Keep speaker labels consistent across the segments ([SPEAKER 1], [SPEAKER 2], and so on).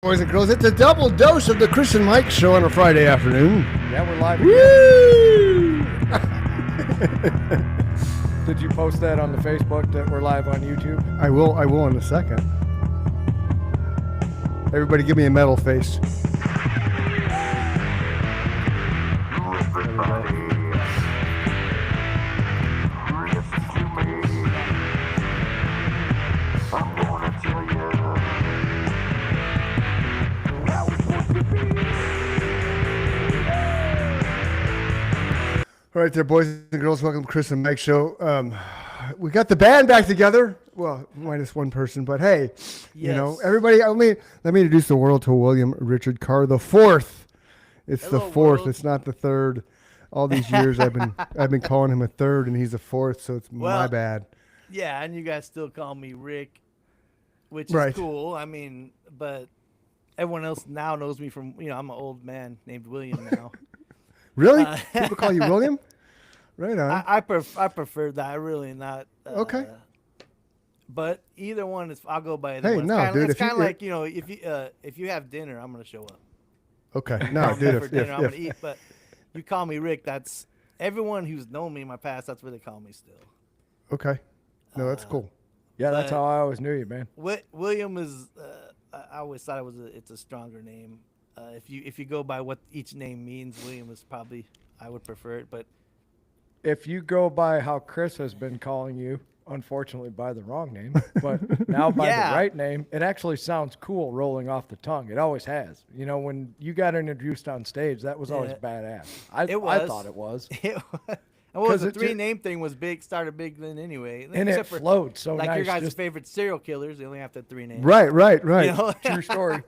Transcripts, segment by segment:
[SPEAKER 1] Boys and girls, it's a double dose of the Chris and Mike show on a Friday afternoon.
[SPEAKER 2] Yeah, we're live again. Did you post that on the Facebook that we're live on YouTube?
[SPEAKER 1] I will in a second. Everybody give me a metal face. All right there, boys and girls. Welcome to Chris and Mike show. We got the band back together. Well, minus one person, but hey, you know, everybody. Let me introduce the world to William Richard Carr the fourth. It's the fourth. It's not the third. All these years I've been calling him a third, and he's a fourth. So it's my bad.
[SPEAKER 3] Yeah, and you guys still call me Rick, which is cool. I mean, but everyone else now knows me from, I'm an old man named William now.
[SPEAKER 1] Really? People call you William? Right on.
[SPEAKER 3] I prefer that. I really not.
[SPEAKER 1] Okay.
[SPEAKER 3] But either one is. I'll go by either one.
[SPEAKER 1] Dude.
[SPEAKER 3] It's kind of like if you have dinner, I'm gonna show up.
[SPEAKER 1] Okay. No, dude.
[SPEAKER 3] For dinner, I'm gonna eat. But you call me Rick. That's everyone who's known me in my past. That's what they call me still.
[SPEAKER 1] Okay. No, that's cool.
[SPEAKER 2] Yeah, that's how I always knew you, man.
[SPEAKER 3] William is. I always thought it's a stronger name. If you go by what each name means, William is probably I would prefer it. But
[SPEAKER 2] if you go by how Chris has been calling you, unfortunately by the wrong name, but now by the right name, it actually sounds cool rolling off the tongue. It always has. You know, when you got introduced on stage, that was always badass. I thought it was.
[SPEAKER 3] Well, the three-name thing was big, started big then anyway.
[SPEAKER 2] And it flowed so
[SPEAKER 3] like
[SPEAKER 2] nice.
[SPEAKER 3] Your guys' favorite serial killers, they only have to have three names.
[SPEAKER 1] Right.
[SPEAKER 3] You know?
[SPEAKER 2] True story.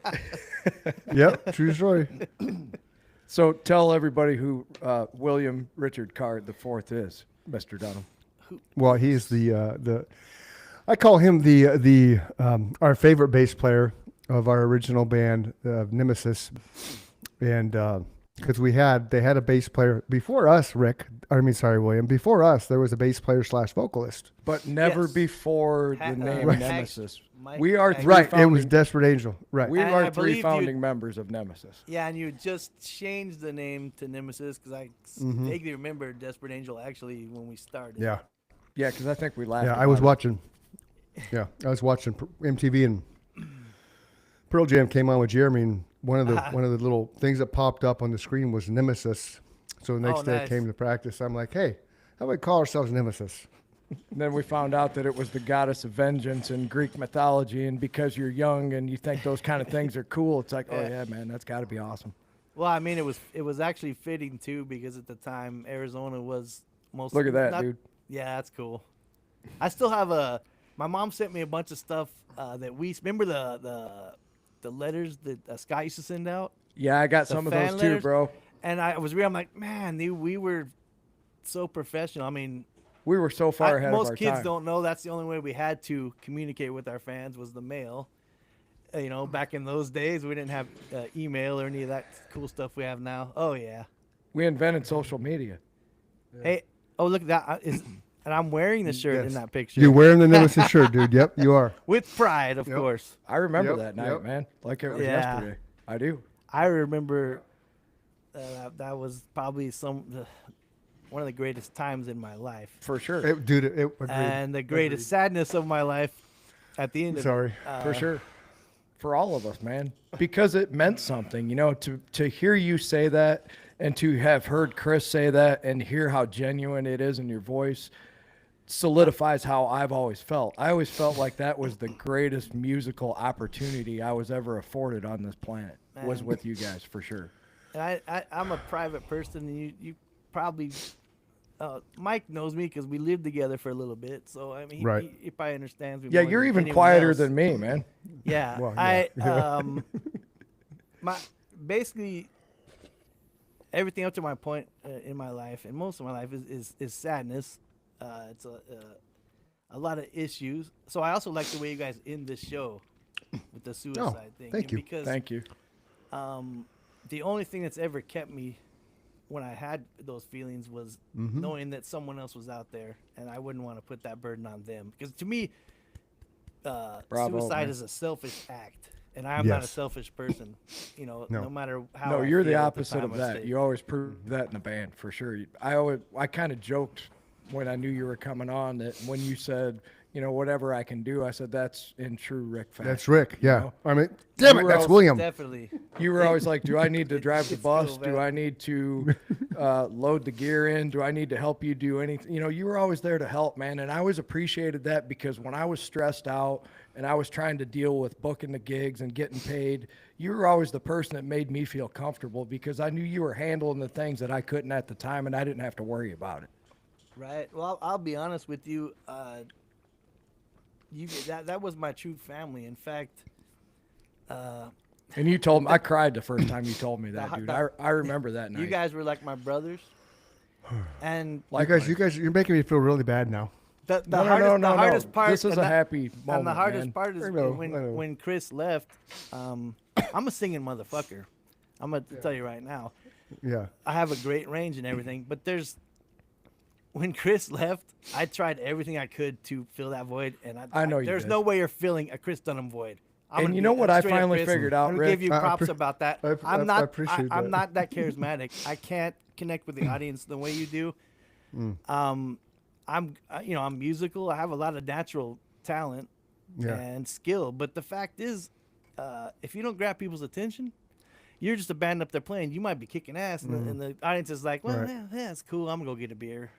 [SPEAKER 1] Yep, true story.
[SPEAKER 2] So tell everybody who William Richard Carr the fourth is, Mr. Dunham.
[SPEAKER 1] Well, he's the I call him the our favorite bass player of our original band, Nemesis, and because they had a bass player before us, William. Before us, there was a bass player / vocalist,
[SPEAKER 2] but never before the name Nemesis. We are three
[SPEAKER 1] right.
[SPEAKER 2] Founding,
[SPEAKER 1] it was Desperate Angel, right?
[SPEAKER 2] We are three founding members of Nemesis.
[SPEAKER 3] Yeah, and you just changed the name to Nemesis because I vaguely remember Desperate Angel actually when we started.
[SPEAKER 1] Yeah,
[SPEAKER 2] because I think we laughed.
[SPEAKER 1] Yeah, I was watching. Yeah, I was watching MTV and Pearl Jam came on with Jeremy, and one of the little things that popped up on the screen was Nemesis. So the next day I came to practice. I'm like, hey, how about we call ourselves Nemesis?
[SPEAKER 2] And then we found out that it was the goddess of vengeance in Greek mythology, and because you're young and you think those kind of things are cool, it's like, oh yeah, man, that's got to be awesome.
[SPEAKER 3] Well, I mean, it was actually fitting too because at the time Arizona was most.
[SPEAKER 2] Look at that, dude.
[SPEAKER 3] Yeah, that's cool. I still have my mom sent me a bunch of stuff that we remember the letters that Scott used to send out.
[SPEAKER 2] Yeah, I got some of those too, bro.
[SPEAKER 3] And I was reading, I'm like, man, we were so professional. I mean,
[SPEAKER 2] we were so far ahead of our time.
[SPEAKER 3] Most kids don't know that's the only way we had to communicate with our fans was the mail. Back in those days, we didn't have email or any of that cool stuff we have now. Oh, yeah.
[SPEAKER 2] We invented social media.
[SPEAKER 3] Yeah. Hey, look, and I'm wearing the shirt in that picture.
[SPEAKER 1] You're wearing the Nemesis shirt, dude. Yep, you are.
[SPEAKER 3] With pride, of course.
[SPEAKER 2] I remember that night, man. Like it was yesterday. I do.
[SPEAKER 3] I remember that was probably one of the greatest times in my life.
[SPEAKER 2] For sure.
[SPEAKER 1] Agreed.
[SPEAKER 3] And the greatest sadness of my life at the end of it.
[SPEAKER 2] For sure. For all of us, man. Because it meant something, to hear you say that and to have heard Chris say that and hear how genuine it is in your voice solidifies how I've always felt. I always felt like that was the greatest musical opportunity I was ever afforded on this planet, was with you guys, for sure.
[SPEAKER 3] I'm a private person, and you probably... Mike knows me because we lived together for a little bit, so I mean, he probably understands me.
[SPEAKER 2] Yeah, you're even quieter than me, man.
[SPEAKER 3] Yeah, basically everything up to my point in my life, and most of my life is sadness. It's a lot of issues. So I also like the way you guys end this show with the suicide thing.
[SPEAKER 1] Thank you.
[SPEAKER 3] Because,
[SPEAKER 2] thank you.
[SPEAKER 3] The only thing that's ever kept me when I had those feelings was knowing that someone else was out there, and I wouldn't want to put that burden on them. Because to me, suicide is a selfish act. and I'm not a
[SPEAKER 1] Yes.
[SPEAKER 3] selfish person. You know,
[SPEAKER 1] No.
[SPEAKER 3] no matter how.
[SPEAKER 2] No,
[SPEAKER 3] I
[SPEAKER 2] you're the
[SPEAKER 3] feel at
[SPEAKER 2] opposite
[SPEAKER 3] time
[SPEAKER 2] of
[SPEAKER 3] or
[SPEAKER 2] that.
[SPEAKER 3] state.
[SPEAKER 2] You always prove that in the band for sure. I kind of joked when I knew you were coming on that when you said, you know, whatever I can do, I said that's in true Rick fashion.
[SPEAKER 1] That's Rick.
[SPEAKER 2] you
[SPEAKER 1] Yeah.
[SPEAKER 2] know?
[SPEAKER 1] I mean, damn
[SPEAKER 2] You
[SPEAKER 1] it,
[SPEAKER 2] were
[SPEAKER 1] that's
[SPEAKER 2] always
[SPEAKER 1] William.
[SPEAKER 3] Definitely.
[SPEAKER 2] You were always like, do I need to drive the
[SPEAKER 3] It's
[SPEAKER 2] bus?
[SPEAKER 3] cool,
[SPEAKER 2] Do
[SPEAKER 3] man.
[SPEAKER 2] I need to load the gear in? Do I need to help you do anything? You know, you were always there to help, man. And I always appreciated that because when I was stressed out and I was trying to deal with booking the gigs and getting paid, you were always the person that made me feel comfortable because I knew you were handling the things that I couldn't at the time and I didn't have to worry about it.
[SPEAKER 3] Right. Well, I'll be honest with you. That was my true family. In fact,
[SPEAKER 2] And you told me, I cried the first time you told me that,
[SPEAKER 3] The-
[SPEAKER 2] dude.
[SPEAKER 3] the-
[SPEAKER 2] I remember that night.
[SPEAKER 3] you guys were like my brothers. And
[SPEAKER 2] Like,
[SPEAKER 1] You guys, you're making me feel really bad now.
[SPEAKER 3] the
[SPEAKER 2] no,
[SPEAKER 3] hardest part.
[SPEAKER 2] This is
[SPEAKER 3] and
[SPEAKER 2] a
[SPEAKER 3] that-
[SPEAKER 2] happy moment,
[SPEAKER 3] And the hardest
[SPEAKER 2] man.
[SPEAKER 3] part is
[SPEAKER 1] I know,
[SPEAKER 3] when
[SPEAKER 1] I know.
[SPEAKER 3] when Chris left. I'm a singing motherfucker. I'm gonna tell you right now.
[SPEAKER 1] Yeah.
[SPEAKER 3] I have a great range and everything, but when Chris left, I tried everything I could to fill that void, and
[SPEAKER 2] I know you
[SPEAKER 3] there's
[SPEAKER 2] did.
[SPEAKER 3] no way you're filling a Chris Dunham void.
[SPEAKER 2] And
[SPEAKER 3] gonna
[SPEAKER 2] you
[SPEAKER 3] be-
[SPEAKER 2] know what I
[SPEAKER 3] straight up,
[SPEAKER 2] finally
[SPEAKER 3] Chris.
[SPEAKER 2] figured out,
[SPEAKER 3] I'm gonna
[SPEAKER 2] Rick?
[SPEAKER 3] give you
[SPEAKER 1] I
[SPEAKER 3] props
[SPEAKER 1] appre-
[SPEAKER 3] about that.
[SPEAKER 1] I
[SPEAKER 3] I'm not.
[SPEAKER 1] appreciate
[SPEAKER 3] I'm
[SPEAKER 1] that.
[SPEAKER 3] not that charismatic. I can't connect with the audience the way you do. I'm I'm musical. I have a lot of natural talent
[SPEAKER 1] Yeah.
[SPEAKER 3] and skill, but the fact is, if you don't grab people's attention, you're just a band up there playing. You might be kicking ass, and the audience is like, "Well,
[SPEAKER 1] Right.
[SPEAKER 3] yeah, it's cool. I'm gonna go get a beer."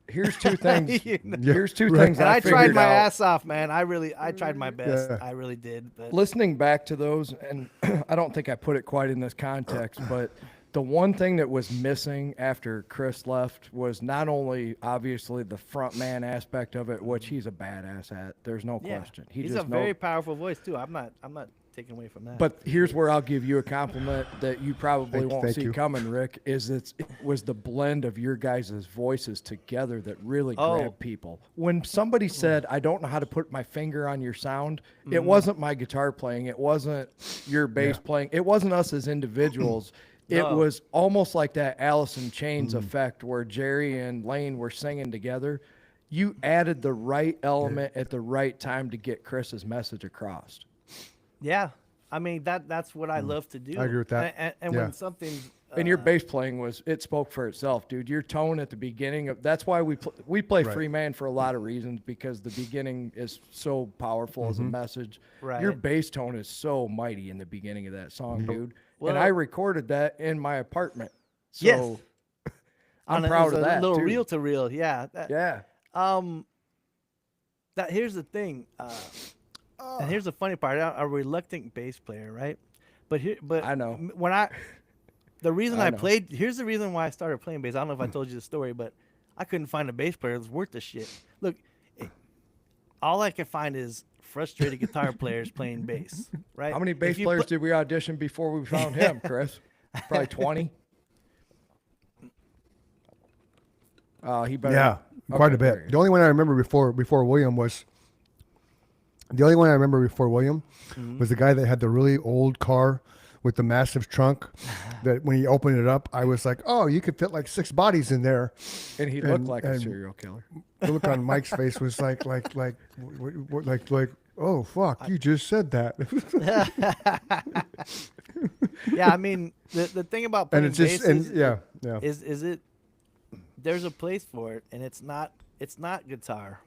[SPEAKER 2] Here's two things.
[SPEAKER 3] You know?
[SPEAKER 2] Here's two
[SPEAKER 1] Right.
[SPEAKER 2] things
[SPEAKER 3] And I tried
[SPEAKER 2] figured
[SPEAKER 3] my
[SPEAKER 2] out.
[SPEAKER 3] ass off, man. I tried my best.
[SPEAKER 1] Yeah.
[SPEAKER 3] I really did. But
[SPEAKER 2] Listening back to those, and I don't think I put it quite in this context, but the one thing that was missing after Chris left was not only obviously the front man aspect of it, which he's a badass at. There's no
[SPEAKER 3] yeah,
[SPEAKER 2] question.
[SPEAKER 3] he's
[SPEAKER 2] just
[SPEAKER 3] a very powerful voice too. I'm not taking away from that.
[SPEAKER 2] But here's where I'll give you a compliment that you probably won't
[SPEAKER 1] thank
[SPEAKER 2] see
[SPEAKER 1] you.
[SPEAKER 2] coming, Rick. It was the blend of your guys' voices together that really
[SPEAKER 3] Oh.
[SPEAKER 2] grabbed people. When somebody said, "I don't know how to put my finger on your sound," it wasn't my guitar playing, it wasn't your bass playing, it wasn't us as individuals. It
[SPEAKER 3] No.
[SPEAKER 2] was almost like that Alice in Chains effect where Jerry and Lane were singing together. You added the right element at the right time to get Chris's message across.
[SPEAKER 3] yeah, I mean that's what I love to do.
[SPEAKER 1] I agree with that.
[SPEAKER 3] And
[SPEAKER 1] Yeah.
[SPEAKER 3] when something's
[SPEAKER 2] And your bass playing it spoke for itself, dude. Your tone at the beginning that's why we play
[SPEAKER 1] Right.
[SPEAKER 2] Free Man for a lot of reasons because the beginning is so powerful as a message. Your
[SPEAKER 3] Right.
[SPEAKER 2] bass tone is so mighty in the beginning of that song, dude.
[SPEAKER 3] Well-
[SPEAKER 2] and I recorded that in my apartment. So
[SPEAKER 3] Yes.
[SPEAKER 2] I'm
[SPEAKER 3] it
[SPEAKER 2] proud
[SPEAKER 3] was
[SPEAKER 2] of that
[SPEAKER 3] a little
[SPEAKER 2] too.
[SPEAKER 3] reel to reel. Yeah.
[SPEAKER 2] Yeah.
[SPEAKER 3] That here's the thing. And here's the funny part. I'm a reluctant bass player, right? But
[SPEAKER 2] I know.
[SPEAKER 3] when the reason
[SPEAKER 2] I
[SPEAKER 3] I
[SPEAKER 2] know.
[SPEAKER 3] played, here's the reason why I started playing bass. I don't know if I told you the story, but I couldn't find a bass player that was worth the shit. Look, all I can find is frustrated guitar players playing bass, right?
[SPEAKER 2] How many
[SPEAKER 3] If
[SPEAKER 2] bass
[SPEAKER 3] you
[SPEAKER 2] players
[SPEAKER 3] put-
[SPEAKER 2] did we audition before we found him, Chris? Probably 20. He better.
[SPEAKER 1] Yeah, quite
[SPEAKER 2] Okay,
[SPEAKER 1] a
[SPEAKER 2] there
[SPEAKER 1] bit.
[SPEAKER 2] you
[SPEAKER 1] The only one I remember before William was was the guy that had the really old car with the massive trunk. That when he opened it up, I was like, "Oh, you could fit like 6 bodies in there."
[SPEAKER 2] And he looked
[SPEAKER 1] And-
[SPEAKER 2] like a
[SPEAKER 1] and-
[SPEAKER 2] serial killer.
[SPEAKER 1] The look on Mike's face was like, "Oh fuck, you just said that."
[SPEAKER 3] Yeah, I mean the thing about playing
[SPEAKER 1] And it's just,
[SPEAKER 3] bass
[SPEAKER 1] and
[SPEAKER 3] is,
[SPEAKER 1] yeah.
[SPEAKER 3] is it there's a place for it, and it's not guitar,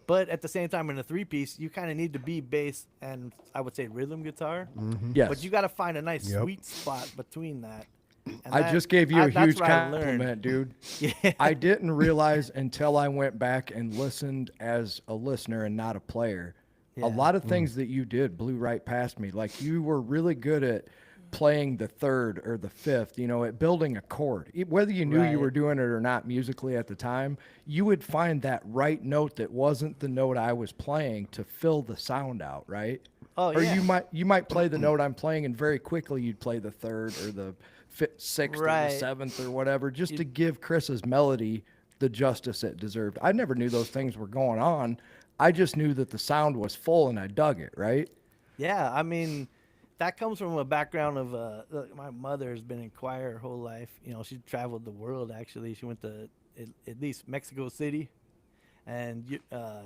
[SPEAKER 3] but at the same time in a 3-piece you kind of need to be bass and I would say rhythm guitar,
[SPEAKER 2] Yes.
[SPEAKER 3] but you got to find a nice
[SPEAKER 1] Yep.
[SPEAKER 3] sweet spot between that. And
[SPEAKER 2] I
[SPEAKER 3] that-
[SPEAKER 2] just gave you a
[SPEAKER 3] that's
[SPEAKER 2] huge
[SPEAKER 3] what I learned.
[SPEAKER 2] compliment, dude.
[SPEAKER 3] Yeah.
[SPEAKER 2] I didn't realize until I went back and listened as a listener and not a player.
[SPEAKER 3] Yeah.
[SPEAKER 2] A lot of things that you did blew right past me. Like you were really good at playing the third or the fifth, at building a chord. Whether you knew you
[SPEAKER 3] Right.
[SPEAKER 2] were doing it or not musically at the time, you would find that right note that wasn't the note I was playing to fill the sound out, right?
[SPEAKER 3] Oh,
[SPEAKER 2] or
[SPEAKER 3] yeah.
[SPEAKER 2] you might play the note I'm playing and very quickly you'd play the third or the sixth or the
[SPEAKER 3] Right.
[SPEAKER 2] seventh or whatever, just to give Chris's melody the justice it deserved. I never knew those things were going on. I just knew that the sound was full and I dug it, right?
[SPEAKER 3] Yeah, I mean, that comes from a background of look, my mother has been in choir her whole life. She traveled the world actually. She went to at least Mexico City, and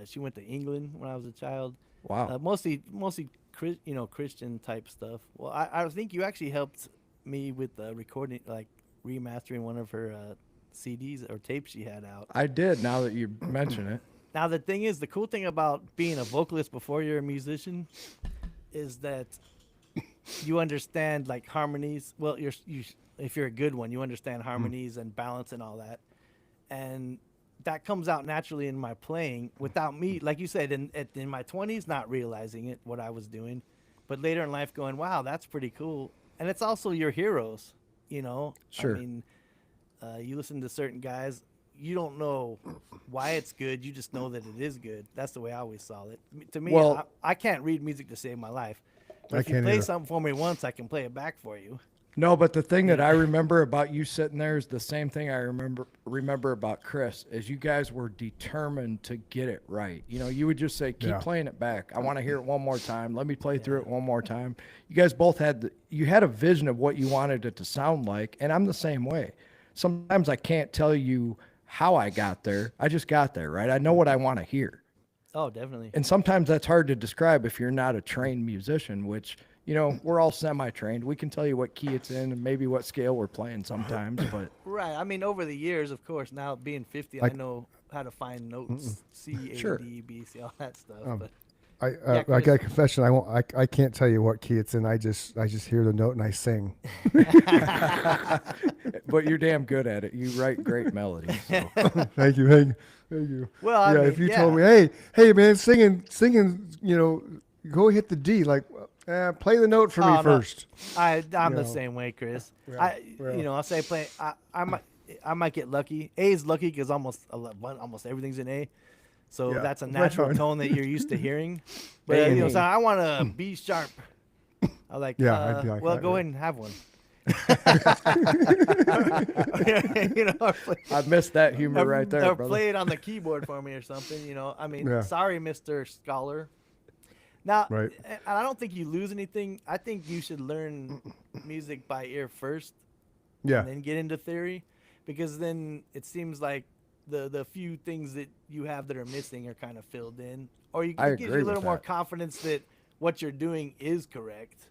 [SPEAKER 3] she went to England when I was a child.
[SPEAKER 2] Wow.
[SPEAKER 3] Mostly Christian type stuff. Well, I think you actually helped me with recording, like remastering one of her CDs or tapes she had out.
[SPEAKER 2] I did. Now that you mention it,
[SPEAKER 3] Now the thing is, the cool thing about being a vocalist before you're a musician is that you understand like harmonies. Well, if you're a good one, you understand harmonies and balance and all that, and that comes out naturally in my playing without me, like you said, in my 20s, not realizing it what I was doing, but later in life going, wow, that's pretty cool. And it's also your heroes, you know.
[SPEAKER 2] Sure.
[SPEAKER 3] I mean, you listen to certain guys, you don't know why it's good, you just know that it is good. That's the way I always saw it. To me,
[SPEAKER 2] Well-
[SPEAKER 3] I can't read music to save my life. But
[SPEAKER 1] I
[SPEAKER 3] if you
[SPEAKER 1] can't
[SPEAKER 3] play
[SPEAKER 1] either.
[SPEAKER 3] something for me once, I can play it back for you.
[SPEAKER 2] no. But the thing that I remember about you sitting there is the same thing I remember about Chris. Is you guys were determined to get it right. You know, you would just say, "Keep
[SPEAKER 1] Yeah.
[SPEAKER 2] playing it back. I want to hear it one more time. Let me play through it one more time." You guys both had you had a vision of what you wanted it to sound like, and I'm the same way. Sometimes I can't tell you how I got there. I just got there, right? I know what I want to hear.
[SPEAKER 3] Oh, definitely.
[SPEAKER 2] And sometimes that's hard to describe if you're not a trained musician, which, you know, we're all semi-trained. We can tell you what key it's in and maybe what scale we're playing sometimes, but
[SPEAKER 3] Right. I mean, over the years, of course, now being 50,
[SPEAKER 1] Like-
[SPEAKER 3] I know how to find notes, C, A,
[SPEAKER 2] Sure.
[SPEAKER 3] D, B, C, all that stuff. But
[SPEAKER 1] I
[SPEAKER 3] Chris.
[SPEAKER 1] got a confession. I can't tell you what key it's in. I just hear the note and I sing.
[SPEAKER 2] but you're damn good at it. You write great melodies. So.
[SPEAKER 1] Thank you.
[SPEAKER 3] Well, I
[SPEAKER 1] yeah,
[SPEAKER 3] mean,
[SPEAKER 1] if you
[SPEAKER 3] yeah.
[SPEAKER 1] told me, hey man, singing, you know, go hit the D. Like, play the note for me
[SPEAKER 3] Oh, no.
[SPEAKER 1] first.
[SPEAKER 3] I'm the
[SPEAKER 1] know.
[SPEAKER 3] same way, Chris.
[SPEAKER 1] Yeah, yeah.
[SPEAKER 3] I'll say play. I might get lucky. A is lucky because almost everything's in A, so
[SPEAKER 1] Yeah.
[SPEAKER 3] that's a
[SPEAKER 1] Right
[SPEAKER 3] natural
[SPEAKER 1] on.
[SPEAKER 3] tone that you're used to hearing. But
[SPEAKER 2] A and
[SPEAKER 3] so
[SPEAKER 2] E.
[SPEAKER 3] I want a B sharp. I like.
[SPEAKER 1] Yeah, I'd be like
[SPEAKER 3] well,
[SPEAKER 1] that,
[SPEAKER 3] go
[SPEAKER 1] yeah.
[SPEAKER 3] ahead and have one. you know, or play,
[SPEAKER 2] I missed that humor right there,
[SPEAKER 3] or
[SPEAKER 2] brother.
[SPEAKER 3] play it on the keyboard for me or something. You know, I mean,
[SPEAKER 1] Yeah.
[SPEAKER 3] sorry, Mr. Scholar. Now,
[SPEAKER 1] Right.
[SPEAKER 3] and I don't think you lose anything. I think you should learn music by ear first,
[SPEAKER 1] Yeah,
[SPEAKER 3] and then get into theory, because then it seems like the few things that you have that are missing are kind of filled in, or
[SPEAKER 2] I
[SPEAKER 3] it gives
[SPEAKER 2] agree
[SPEAKER 3] you a little
[SPEAKER 2] with
[SPEAKER 3] more
[SPEAKER 2] that.
[SPEAKER 3] confidence that what you're doing is correct.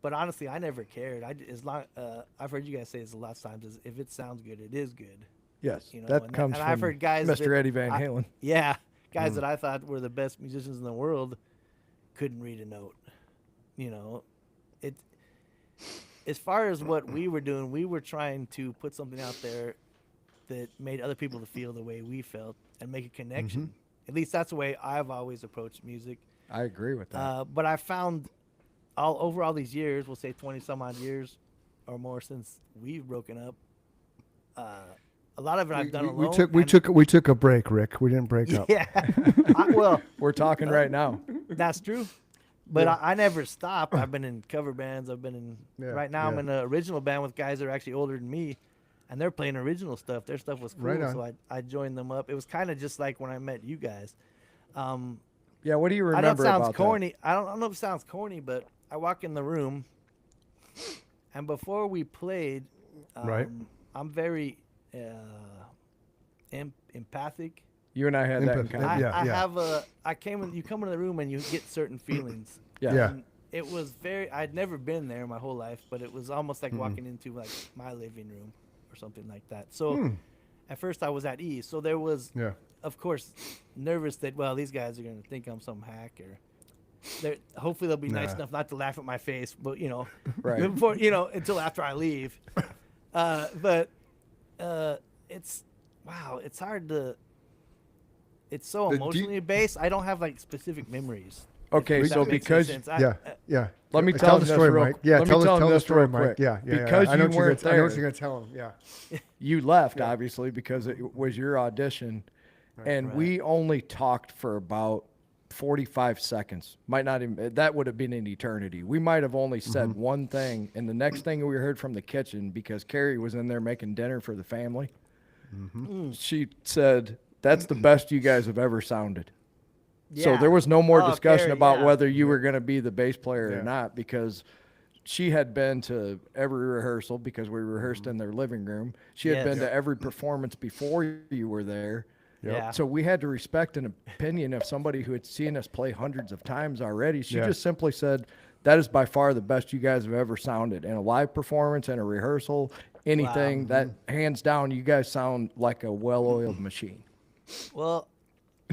[SPEAKER 3] But honestly, I never cared. As long I've heard you guys say this a lot of times, is if it sounds good, it is good.
[SPEAKER 2] Yes,
[SPEAKER 3] You know,
[SPEAKER 2] that
[SPEAKER 3] and
[SPEAKER 2] comes
[SPEAKER 3] and
[SPEAKER 2] from
[SPEAKER 3] I've heard guys
[SPEAKER 2] Mr.
[SPEAKER 3] that
[SPEAKER 2] Eddie Van
[SPEAKER 3] I-
[SPEAKER 2] Halen.
[SPEAKER 3] Yeah,
[SPEAKER 2] Mm.
[SPEAKER 3] guys that I thought were the best musicians in the world couldn't read a note. You know, it. As far as what we were doing, we were trying to put something out there that made other people to feel the way we felt and make a connection.
[SPEAKER 2] Mm-hmm.
[SPEAKER 3] At least that's the way I've always approached music.
[SPEAKER 2] I agree with that.
[SPEAKER 3] But I found all these years, we'll say 20 some odd years or more since we've broken up. A lot of it I've done
[SPEAKER 1] we
[SPEAKER 3] alone.
[SPEAKER 1] we took a break, Rick. We didn't break up.
[SPEAKER 3] Yeah. Well,
[SPEAKER 2] We're talking right now.
[SPEAKER 3] that's true. But
[SPEAKER 1] Yeah.
[SPEAKER 3] I never stop. I've been in cover bands. I've been in.
[SPEAKER 1] Yeah,
[SPEAKER 3] Right now, I'm
[SPEAKER 1] yeah.
[SPEAKER 3] in an original band with guys that are actually older than me, and they're playing original stuff. Their stuff was cool,
[SPEAKER 1] Right on.
[SPEAKER 3] so I joined them up. It was kind of just like when I met you guys.
[SPEAKER 2] Yeah, what do you
[SPEAKER 3] I know it
[SPEAKER 2] remember
[SPEAKER 3] sounds
[SPEAKER 2] about
[SPEAKER 3] corny. I don't know if it sounds corny, but I walk in the room, and before we played,
[SPEAKER 1] Right.
[SPEAKER 3] I'm very empathic.
[SPEAKER 2] that? You and I had that in
[SPEAKER 1] Empathy.
[SPEAKER 2] common.
[SPEAKER 1] Yeah,
[SPEAKER 3] You come into the room and you get certain feelings.
[SPEAKER 2] Yeah.
[SPEAKER 1] Yeah.
[SPEAKER 3] And it was I'd never been there my whole life, but it was almost like walking into like my living room or something like that. So at first I was at ease. So there was,
[SPEAKER 1] Yeah.
[SPEAKER 3] of course, nervous that, well, these guys are going to think I'm some hack, or hopefully they'll be nice
[SPEAKER 1] Nah.
[SPEAKER 3] enough not to laugh at my face, but
[SPEAKER 2] Right.
[SPEAKER 3] before, until after I leave. But it's, wow, it's hard to, it's so
[SPEAKER 1] The deep-
[SPEAKER 3] emotionally based. I don't have like specific memories.
[SPEAKER 2] Okay,
[SPEAKER 3] If
[SPEAKER 2] so
[SPEAKER 3] that makes any
[SPEAKER 2] because
[SPEAKER 3] sense.
[SPEAKER 1] Yeah.
[SPEAKER 2] Let me
[SPEAKER 1] Tell
[SPEAKER 2] tell
[SPEAKER 1] the
[SPEAKER 2] him this
[SPEAKER 1] story,
[SPEAKER 2] real-
[SPEAKER 1] Mike. Yeah,
[SPEAKER 2] let me
[SPEAKER 1] tell
[SPEAKER 2] tell him
[SPEAKER 1] the
[SPEAKER 2] this
[SPEAKER 1] story,
[SPEAKER 2] real
[SPEAKER 1] Mike.
[SPEAKER 2] quick.
[SPEAKER 1] Yeah.
[SPEAKER 2] Because
[SPEAKER 1] I know
[SPEAKER 2] you
[SPEAKER 1] what you're
[SPEAKER 2] weren't
[SPEAKER 1] gonna, I know what
[SPEAKER 2] there.
[SPEAKER 1] you're gonna tell him. Yeah.
[SPEAKER 2] you left obviously because it was your audition, and
[SPEAKER 3] Right.
[SPEAKER 2] we only talked for about 45 seconds. Might not even, that would have been an eternity. We might have only said one thing, and the next thing we heard from the kitchen, because Carrie was in there making dinner for the family, she said, "That's the best you guys have ever sounded." So
[SPEAKER 3] Yeah.
[SPEAKER 2] there was no more
[SPEAKER 3] Oh,
[SPEAKER 2] discussion
[SPEAKER 3] Carrie,
[SPEAKER 2] about
[SPEAKER 3] yeah.
[SPEAKER 2] whether you were going to be the bass player
[SPEAKER 1] Yeah.
[SPEAKER 2] or not, because she had been to every rehearsal, because we rehearsed in their living room. She had been
[SPEAKER 3] Yes.
[SPEAKER 2] to every performance before you were there.
[SPEAKER 3] Yeah.
[SPEAKER 2] So we had to respect an opinion of somebody who had seen us play hundreds of times already. She
[SPEAKER 1] Yeah.
[SPEAKER 2] just simply said, that is by far the best you guys have ever sounded in a live performance and a rehearsal, anything that hands down, you guys sound like a well-oiled machine.
[SPEAKER 3] Well,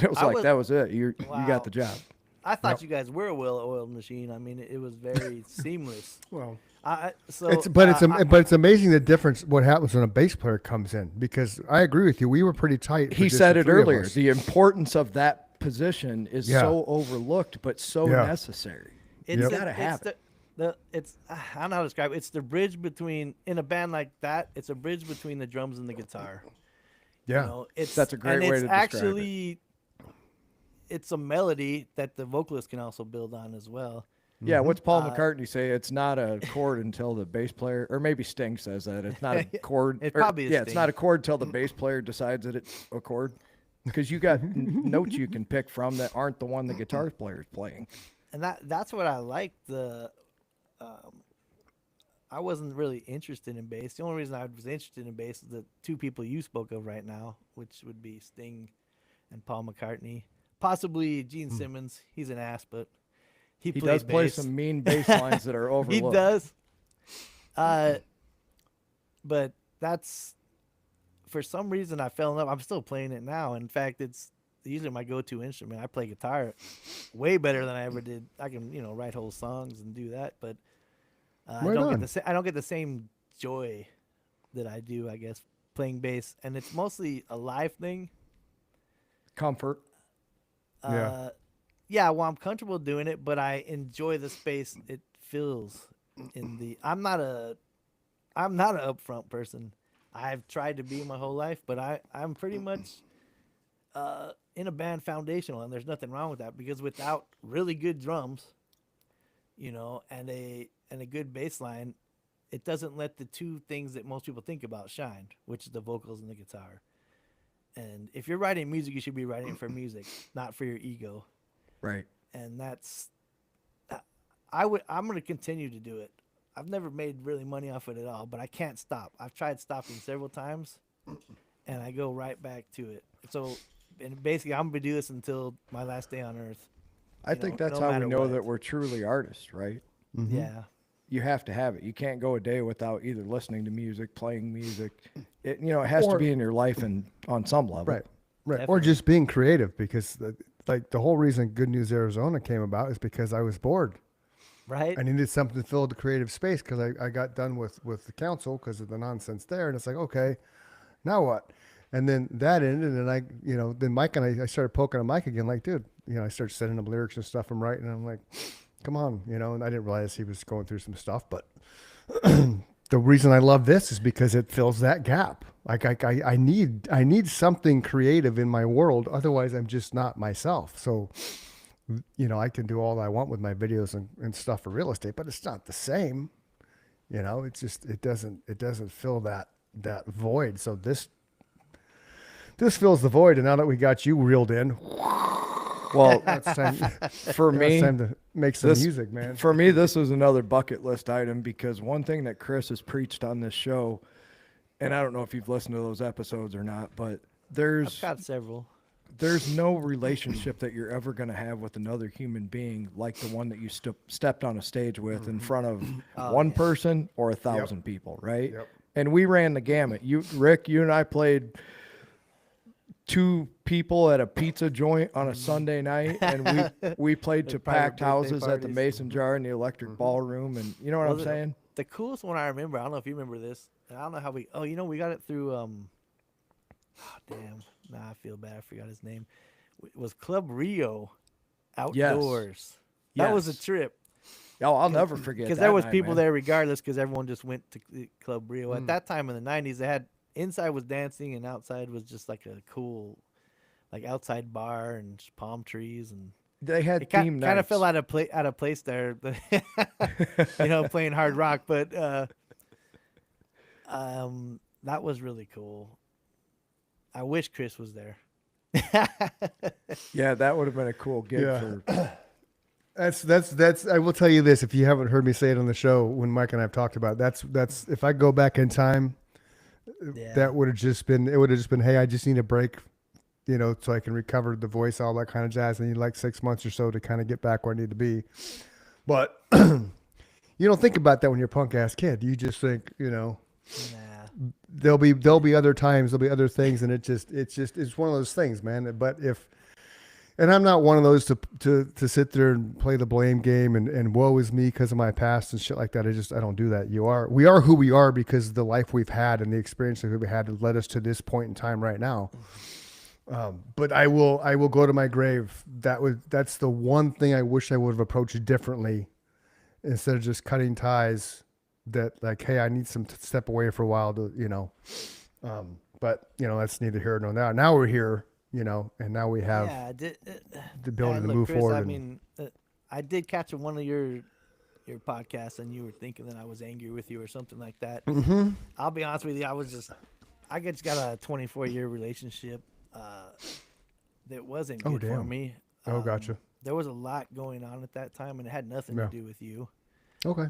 [SPEAKER 2] It was
[SPEAKER 3] I
[SPEAKER 2] like,
[SPEAKER 3] was-
[SPEAKER 2] that was it. You
[SPEAKER 3] Wow.
[SPEAKER 2] got the job.
[SPEAKER 3] I thought you guys were a well-oiled machine. I mean, it was very seamless.
[SPEAKER 1] Well,
[SPEAKER 3] So
[SPEAKER 1] it's amazing the difference what happens when a bass player comes in, because I agree with you. We were pretty tight. for
[SPEAKER 2] He
[SPEAKER 1] just
[SPEAKER 2] said
[SPEAKER 1] the
[SPEAKER 2] it
[SPEAKER 1] three of
[SPEAKER 2] earlier.
[SPEAKER 1] us.
[SPEAKER 2] The importance of that position is
[SPEAKER 1] Yeah.
[SPEAKER 2] so overlooked, but so
[SPEAKER 1] Yeah.
[SPEAKER 2] necessary.
[SPEAKER 3] It's
[SPEAKER 2] You
[SPEAKER 3] the-
[SPEAKER 2] gotta have
[SPEAKER 3] it's the it's I don't know how to describe it. It's the bridge between in a band like that. It's a bridge between the drums and the guitar.
[SPEAKER 1] Yeah.
[SPEAKER 3] You know, it's
[SPEAKER 2] That's a great
[SPEAKER 3] and
[SPEAKER 2] way
[SPEAKER 3] it's
[SPEAKER 2] to describe it.
[SPEAKER 3] actually it's a melody that the vocalist can also build on as well.
[SPEAKER 2] Yeah, what's Paul
[SPEAKER 3] Uh,
[SPEAKER 2] McCartney say? It's not a chord until the bass player, or maybe Sting says that. It's not a chord.
[SPEAKER 3] It
[SPEAKER 2] or-
[SPEAKER 3] probably is
[SPEAKER 2] yeah, it's
[SPEAKER 3] Sting.
[SPEAKER 2] not a chord till the bass player decides that it's a chord. Because you got notes you can pick from that aren't the one the guitar player is playing.
[SPEAKER 3] And that's what I like. I wasn't really interested in bass. The only reason I was interested in bass is the two people you spoke of right now, which would be Sting and Paul McCartney. Possibly Gene Simmons. He's an ass, but he
[SPEAKER 2] He
[SPEAKER 3] plays
[SPEAKER 2] does play
[SPEAKER 3] bass.
[SPEAKER 2] some mean bass lines that are overlooked.
[SPEAKER 3] He does. But that's for some reason I fell in love. I'm still playing it now. In fact, it's usually my go-to instrument. I play guitar way better than I ever did. I can, write whole songs and do that, but I
[SPEAKER 1] Right
[SPEAKER 3] don't
[SPEAKER 1] on.
[SPEAKER 3] get I don't get the same joy that I do, I guess, playing bass. And it's mostly a live thing.
[SPEAKER 2] Comfort.
[SPEAKER 1] Yeah.
[SPEAKER 3] Yeah, well, I'm comfortable doing it, but I enjoy the space it fills in the. I'm not an upfront person. I've tried to be my whole life, but I'm pretty much in a band foundational, and there's nothing wrong with that, because without really good drums, and a good bass line, it doesn't let the two things that most people think about shine, which is the vocals and the guitar. And if you're writing music, you should be writing it for music, not for your ego.
[SPEAKER 2] Right.
[SPEAKER 3] And that's I'm going to continue to do it. I've never made really money off it at all, but I can't stop. I've tried stopping several times, and I go right back to it. So, and basically, I'm going to do this until my last day on earth.
[SPEAKER 2] I think that's
[SPEAKER 3] no
[SPEAKER 2] how we
[SPEAKER 3] matter
[SPEAKER 2] know
[SPEAKER 3] what.
[SPEAKER 2] that we're truly artists, right?
[SPEAKER 3] Yeah.
[SPEAKER 2] You have to have it. You can't go a day without either listening to music, playing music. It has to
[SPEAKER 1] Or-
[SPEAKER 2] be in your life and on some level.
[SPEAKER 1] Right. Right. Or
[SPEAKER 3] Definitely.
[SPEAKER 1] just being creative, because the whole reason Good News Arizona came about is because I was bored.
[SPEAKER 3] Right?
[SPEAKER 1] I needed something to fill the creative space, because I got done with the council because of the nonsense there. And it's like, okay, now what? And then that ended, and then Mike and I started poking on Mike again, like, dude, I started sending him lyrics and stuff I'm writing. And I'm like, come on, and I didn't realize he was going through some stuff, but the reason I love this is because it fills that gap. Like I need something creative in my world. Otherwise I'm just not myself. So, I can do all I want with my videos and stuff for real estate, but it's not the same. It's just, it doesn't fill that void. So this fills the void. And now that we got you reeled in,
[SPEAKER 2] Well,
[SPEAKER 1] it's time,
[SPEAKER 2] for
[SPEAKER 1] it's
[SPEAKER 2] me,
[SPEAKER 1] time to make some
[SPEAKER 2] this-
[SPEAKER 1] music, man.
[SPEAKER 2] For me, this was another bucket list item, because one thing that Chris has preached on this show, and I don't know if you've listened to those episodes or not, but
[SPEAKER 3] I've
[SPEAKER 2] there's
[SPEAKER 3] got several.
[SPEAKER 2] no relationship that you're ever going to have with another human being like the one that you stepped on a stage with in front of one person or 1,000 people, right?
[SPEAKER 1] Yep.
[SPEAKER 2] And we ran the gamut. Rick, you and I played 2 people at a pizza joint on a Sunday night, and we played to
[SPEAKER 3] private
[SPEAKER 2] packed
[SPEAKER 3] birthday
[SPEAKER 2] houses at the
[SPEAKER 3] parties.
[SPEAKER 2] Mason Jar and the Electric Ballroom, and you know what I'm
[SPEAKER 3] Well,
[SPEAKER 2] saying?
[SPEAKER 3] The coolest one I remember, I don't know if you remember this. And I don't know how we. Oh, we got it through. Damn. Nah, I feel bad. I forgot his name. It was Club Rio, outdoors. That was a
[SPEAKER 2] Yes.
[SPEAKER 3] trip
[SPEAKER 2] Oh, I'll never forget
[SPEAKER 3] because
[SPEAKER 2] that
[SPEAKER 3] there was
[SPEAKER 2] night,
[SPEAKER 3] people
[SPEAKER 2] man.
[SPEAKER 3] there regardless, because everyone just went to Club Rio. At that time in the '90s, they had inside was dancing and outside was just like a cool, like outside bar and just palm trees, and
[SPEAKER 2] They had
[SPEAKER 3] it
[SPEAKER 2] theme
[SPEAKER 3] kind of
[SPEAKER 2] nights.
[SPEAKER 3] fell out of place there, playing hard rock. But that was really cool. I wish Chris was there.
[SPEAKER 2] Yeah, that would have been a cool gig
[SPEAKER 1] Yeah.
[SPEAKER 2] for.
[SPEAKER 1] That's I will tell you this, if you haven't heard me say it on the show when Mike and I have talked about it, that's if I go back in time,
[SPEAKER 3] Yeah.
[SPEAKER 1] that would have just been, hey, I just need a break so I can recover the voice, all that kind of jazz. I need like 6 months or so to kind of get back where I need to be. But you don't think about that when you're a punk ass kid. You just think,
[SPEAKER 3] Nah.
[SPEAKER 1] there'll be other times, there'll be other things, and it's one of those things, man. But and I'm not one of those to sit there and play the blame game and woe is me because of my past and shit like that. I don't do that. We are who we are because of the life we've had and the experiences we've had that led us to this point in time right now. But I will go to my grave. That's the one thing I wish I would have approached differently instead of just cutting ties. That like, hey, I need some step away for a while to, but that's neither here nor there. Now we're here, and now we have the ability to move
[SPEAKER 3] Chris,
[SPEAKER 1] forward.
[SPEAKER 3] I mean, I did catch one of your podcasts, and you were thinking that I was angry with you or something like that.
[SPEAKER 1] Mm-hmm.
[SPEAKER 3] I'll be honest with you, I just got a 24-year relationship that wasn't
[SPEAKER 1] Oh,
[SPEAKER 3] good for
[SPEAKER 1] damn.
[SPEAKER 3] me.
[SPEAKER 1] Oh, gotcha.
[SPEAKER 3] There was a lot going on at that time, and it had nothing to do with you.
[SPEAKER 1] Okay.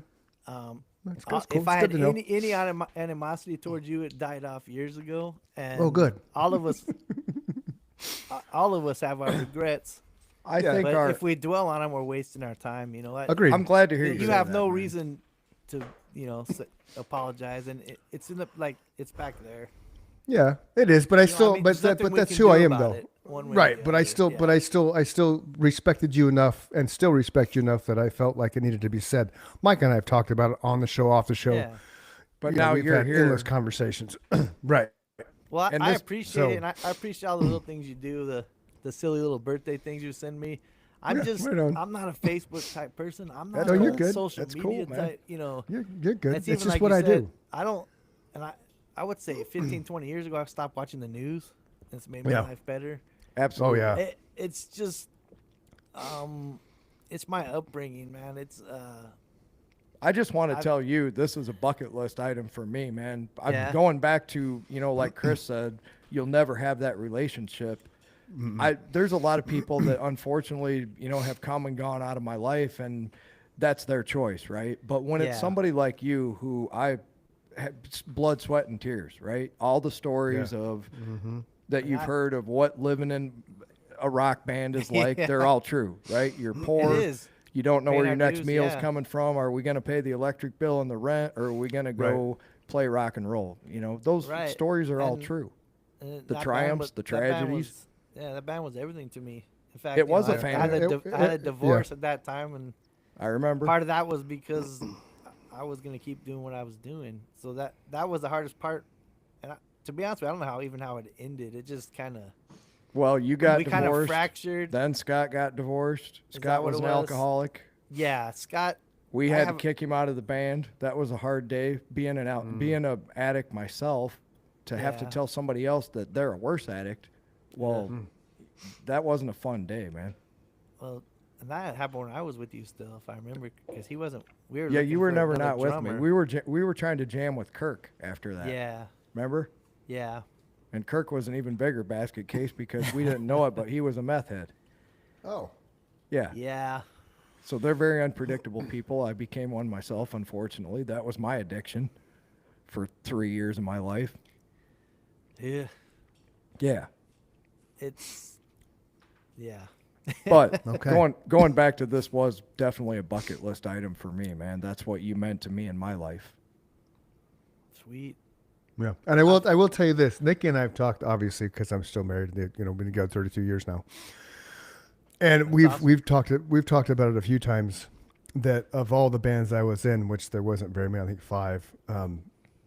[SPEAKER 1] That's cool.
[SPEAKER 3] If I
[SPEAKER 1] It's
[SPEAKER 3] had
[SPEAKER 1] good to know.
[SPEAKER 3] any animosity towards you, it died off years ago. And
[SPEAKER 1] Oh, good.
[SPEAKER 3] All of us have our regrets.
[SPEAKER 2] I
[SPEAKER 1] Yeah.
[SPEAKER 2] think
[SPEAKER 3] But if we dwell on them, we're wasting our time.
[SPEAKER 1] Agreed.
[SPEAKER 2] I'm glad to hear you.
[SPEAKER 3] You
[SPEAKER 2] say
[SPEAKER 3] have
[SPEAKER 2] that,
[SPEAKER 3] no
[SPEAKER 2] man.
[SPEAKER 3] reason to, apologize, and it's in the it's back there.
[SPEAKER 1] Yeah, it is, but I
[SPEAKER 3] You know what
[SPEAKER 1] still,
[SPEAKER 3] I mean?
[SPEAKER 1] but
[SPEAKER 3] There's nothing we
[SPEAKER 1] that's
[SPEAKER 3] can
[SPEAKER 1] who
[SPEAKER 3] do
[SPEAKER 1] I am,
[SPEAKER 3] about
[SPEAKER 1] though.
[SPEAKER 3] it, one way or
[SPEAKER 1] Right,
[SPEAKER 3] the
[SPEAKER 1] but I
[SPEAKER 3] other,
[SPEAKER 1] still,
[SPEAKER 3] yeah.
[SPEAKER 1] but I still respected you enough, and still respect you enough that I felt like it needed to be said. Mike and I have talked about it on the show, off the show.
[SPEAKER 3] Yeah.
[SPEAKER 2] But
[SPEAKER 1] You know,
[SPEAKER 2] now
[SPEAKER 1] we've
[SPEAKER 2] you're
[SPEAKER 1] had
[SPEAKER 2] here.
[SPEAKER 1] endless conversations. Right.
[SPEAKER 3] Well,
[SPEAKER 2] And
[SPEAKER 3] I
[SPEAKER 2] this-
[SPEAKER 3] appreciate it,
[SPEAKER 1] so-
[SPEAKER 3] and I appreciate all the little things you do, the silly little birthday things you send me. I'm
[SPEAKER 1] Yeah,
[SPEAKER 3] just,
[SPEAKER 1] right on.
[SPEAKER 3] I'm not a Facebook type person. I'm not
[SPEAKER 2] That's
[SPEAKER 3] a
[SPEAKER 1] cool. You're good.
[SPEAKER 3] social
[SPEAKER 2] That's cool,
[SPEAKER 3] media
[SPEAKER 2] man.
[SPEAKER 3] type.
[SPEAKER 1] You're good.
[SPEAKER 3] It's
[SPEAKER 1] It's
[SPEAKER 3] even
[SPEAKER 1] just
[SPEAKER 3] like
[SPEAKER 1] what
[SPEAKER 3] you
[SPEAKER 1] I
[SPEAKER 3] said,
[SPEAKER 1] do.
[SPEAKER 3] I don't, and I would say 15, 20 years ago, I stopped watching the news. It's made my
[SPEAKER 1] Yeah.
[SPEAKER 3] life better.
[SPEAKER 2] Absolutely.
[SPEAKER 1] Oh, yeah.
[SPEAKER 3] It's just, it's my upbringing, man. It's,
[SPEAKER 2] I just want to
[SPEAKER 3] I've-
[SPEAKER 2] tell you, this is a bucket list item for me, man. I'm
[SPEAKER 3] Yeah.
[SPEAKER 2] going back to, like Chris said, you'll never have that relationship. There's a lot of people that unfortunately, have come and gone out of my life, and that's their choice, right? But when
[SPEAKER 3] Yeah.
[SPEAKER 2] it's somebody like you, who I have blood, sweat, and tears, right? All the stories of that you've heard of what living in a rock band is like,
[SPEAKER 3] Yeah.
[SPEAKER 2] they're all true, right? You're poor.
[SPEAKER 3] it is.
[SPEAKER 2] You don't know
[SPEAKER 3] Paying
[SPEAKER 2] where your
[SPEAKER 3] our
[SPEAKER 2] next
[SPEAKER 3] dues,
[SPEAKER 2] meal's
[SPEAKER 3] yeah.
[SPEAKER 2] coming from. Are we going to pay the electric bill and the rent, or are we going to go play rock and roll? Those
[SPEAKER 3] Right.
[SPEAKER 2] stories are all
[SPEAKER 3] And-
[SPEAKER 2] true.
[SPEAKER 3] And
[SPEAKER 2] The
[SPEAKER 3] that
[SPEAKER 2] triumphs, the
[SPEAKER 3] that band
[SPEAKER 2] tragedies.
[SPEAKER 3] was- that band was everything to me. In fact,
[SPEAKER 2] It was a
[SPEAKER 3] I had
[SPEAKER 2] fan.
[SPEAKER 3] I had a
[SPEAKER 1] Yeah.
[SPEAKER 3] divorce at that time, and
[SPEAKER 2] I remember.
[SPEAKER 3] part of that was because I was gonna keep doing what I was doing. So that was the hardest part. And to be honest with you, I don't know how it ended. It just kind of
[SPEAKER 2] Well, you got
[SPEAKER 3] we kind of
[SPEAKER 2] divorced.
[SPEAKER 3] fractured.
[SPEAKER 2] Then Scott got divorced.
[SPEAKER 3] that
[SPEAKER 2] Scott
[SPEAKER 3] what
[SPEAKER 2] was
[SPEAKER 3] it
[SPEAKER 2] an
[SPEAKER 3] was?
[SPEAKER 2] alcoholic.
[SPEAKER 3] Yeah, Scott.
[SPEAKER 2] We
[SPEAKER 3] I
[SPEAKER 2] had to
[SPEAKER 3] have-
[SPEAKER 2] kick him out of the band. That was a hard day. Being an addict myself, to have to
[SPEAKER 3] Yeah.
[SPEAKER 2] tell somebody else that they're a worse addict. Well, that wasn't a fun day, man.
[SPEAKER 3] Well, and that happened when I was with you still, if I remember, because he wasn't. We were.
[SPEAKER 2] Yeah,
[SPEAKER 3] looking
[SPEAKER 2] you were
[SPEAKER 3] for
[SPEAKER 2] never
[SPEAKER 3] another
[SPEAKER 2] not with
[SPEAKER 3] drummer.
[SPEAKER 2] me. We were trying to jam with Kirk after that.
[SPEAKER 3] Yeah,
[SPEAKER 2] Remember?
[SPEAKER 3] yeah.
[SPEAKER 2] And Kirk was an even bigger basket case because we didn't know it, but he was a meth head.
[SPEAKER 1] Oh.
[SPEAKER 2] Yeah.
[SPEAKER 3] Yeah.
[SPEAKER 2] So they're very unpredictable people. I became one myself, unfortunately. That was my addiction for 3 years of my life.
[SPEAKER 3] Yeah.
[SPEAKER 2] Yeah.
[SPEAKER 3] It's. Yeah.
[SPEAKER 2] But
[SPEAKER 1] Okay.
[SPEAKER 2] going back to this was definitely a bucket list item for me, man. That's what you meant to me in my life.
[SPEAKER 3] Sweet.
[SPEAKER 1] Yeah, and I will tell you this. Nikki and I have talked, obviously, because I'm still married. Been together 32 years now, and we've talked about it a few times. That of all the bands I was in, which there wasn't very many, I think 5.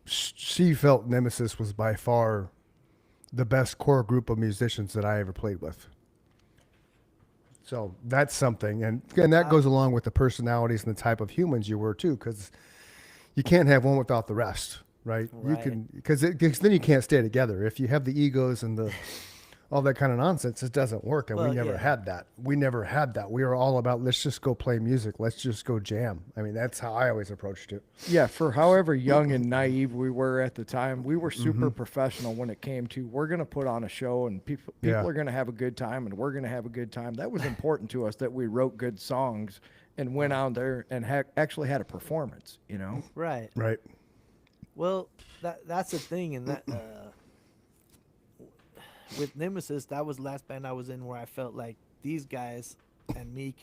[SPEAKER 1] She felt Nemesis was by far the best core group of musicians that I ever played with. So that's something, and that goes along with the personalities and the type of humans you were too, because you can't have one without the rest. Right? You
[SPEAKER 3] Right.
[SPEAKER 1] can, because then you can't stay together. If you have the egos and the all that kind of nonsense, it doesn't work. And we
[SPEAKER 3] Well,
[SPEAKER 1] never
[SPEAKER 3] yeah.
[SPEAKER 1] had that. We never had that. We were all about, let's just go play music. Let's just go jam. I mean, that's how I always approached it.
[SPEAKER 2] Yeah, for however young and naive we were at the time, we were super professional when it came to we're going to put on a show and people
[SPEAKER 1] Yeah.
[SPEAKER 2] are going to have a good time and we're going to have a good time. That was important to us that we wrote good songs and went out there and actually had a performance,
[SPEAKER 3] Right.
[SPEAKER 1] Right.
[SPEAKER 3] Well, that's the thing, and that with Nemesis, that was the last band I was in where I felt like these guys and me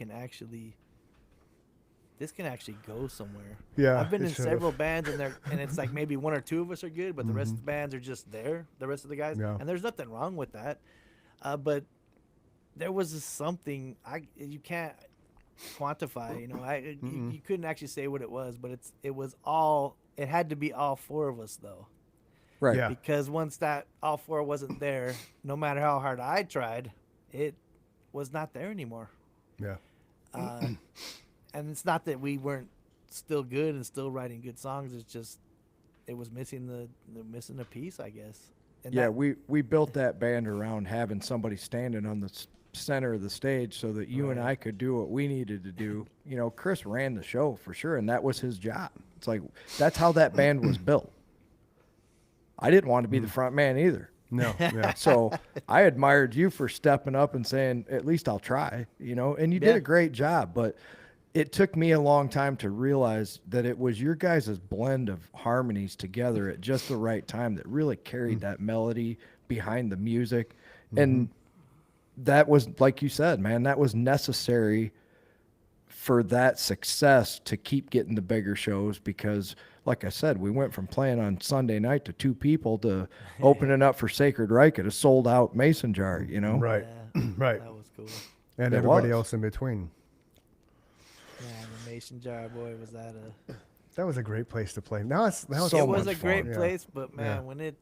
[SPEAKER 3] this can actually go somewhere.
[SPEAKER 1] Yeah,
[SPEAKER 3] I've been
[SPEAKER 1] it
[SPEAKER 3] in
[SPEAKER 1] should've.
[SPEAKER 3] several bands and it's like maybe one or two of us are good, but the rest of the bands are just there. The rest of the guys,
[SPEAKER 1] Yeah.
[SPEAKER 3] and there's nothing wrong with that. But there was just something you can't quantify. You know, you couldn't actually say what it was, but it had to be all four of us though.
[SPEAKER 2] Right.
[SPEAKER 1] Yeah.
[SPEAKER 3] Because once that all four wasn't there, no matter how hard I tried, it was not there anymore.
[SPEAKER 1] Yeah.
[SPEAKER 3] And it's not that we weren't still good and still writing good songs. It's just it was missing missing a piece, I guess. And
[SPEAKER 2] Yeah,
[SPEAKER 3] that-
[SPEAKER 2] we built that band around having somebody standing on the center of the stage so that you and I could do what we needed to do. You know, Chris ran the show for sure, and that was his job. It's like that's how that band was built. I didn't want to be the front man either.
[SPEAKER 1] No. Yeah.
[SPEAKER 2] So I admired you for stepping up and saying, at least I'll try, you know, and you did
[SPEAKER 3] Yeah.
[SPEAKER 2] a great job. But it took me a long time to realize that it was your guys' blend of harmonies together at just the right time that really carried that melody behind the music. And that was, like you said, man, that was necessary for that success to keep getting the bigger shows because, like I said, we went from playing on Sunday night to 2 people to opening up for Sacred Reich at a sold-out mason jar, you know?
[SPEAKER 1] Right.
[SPEAKER 3] Yeah,
[SPEAKER 1] Right.
[SPEAKER 3] that was cool.
[SPEAKER 1] And
[SPEAKER 2] It
[SPEAKER 1] everybody
[SPEAKER 2] was.
[SPEAKER 1] else in between.
[SPEAKER 3] Yeah, the Mason Jar, boy, was that a...
[SPEAKER 1] That was a great place to play. Now it's
[SPEAKER 2] So
[SPEAKER 3] it was
[SPEAKER 2] much
[SPEAKER 3] a great
[SPEAKER 2] fun.
[SPEAKER 1] Yeah.
[SPEAKER 3] place, but man,
[SPEAKER 1] Yeah.
[SPEAKER 3] when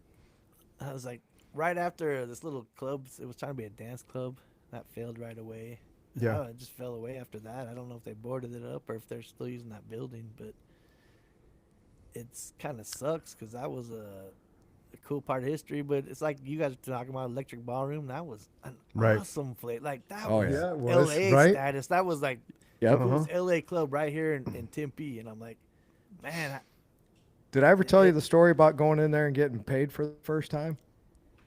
[SPEAKER 3] I was like, right after this little club, it was trying to be a dance club, that failed right away.
[SPEAKER 1] Yeah.
[SPEAKER 3] It just fell away after that. I don't know if they boarded it up or if they're still using that building, but it's kind of sucks because that was a cool part of history. But it's like you guys are talking about Electric Ballroom. That was an
[SPEAKER 1] Right.
[SPEAKER 3] awesome place. Like that
[SPEAKER 2] Oh,
[SPEAKER 3] was
[SPEAKER 2] yeah.
[SPEAKER 1] Yeah, it was,
[SPEAKER 3] LA
[SPEAKER 1] right?
[SPEAKER 3] status. That was like
[SPEAKER 2] Yep.
[SPEAKER 1] Uh-huh.
[SPEAKER 3] it was LA club right here in Tempe, and I'm like, man,
[SPEAKER 2] Did I ever tell you the story about going in there and getting paid for the first time?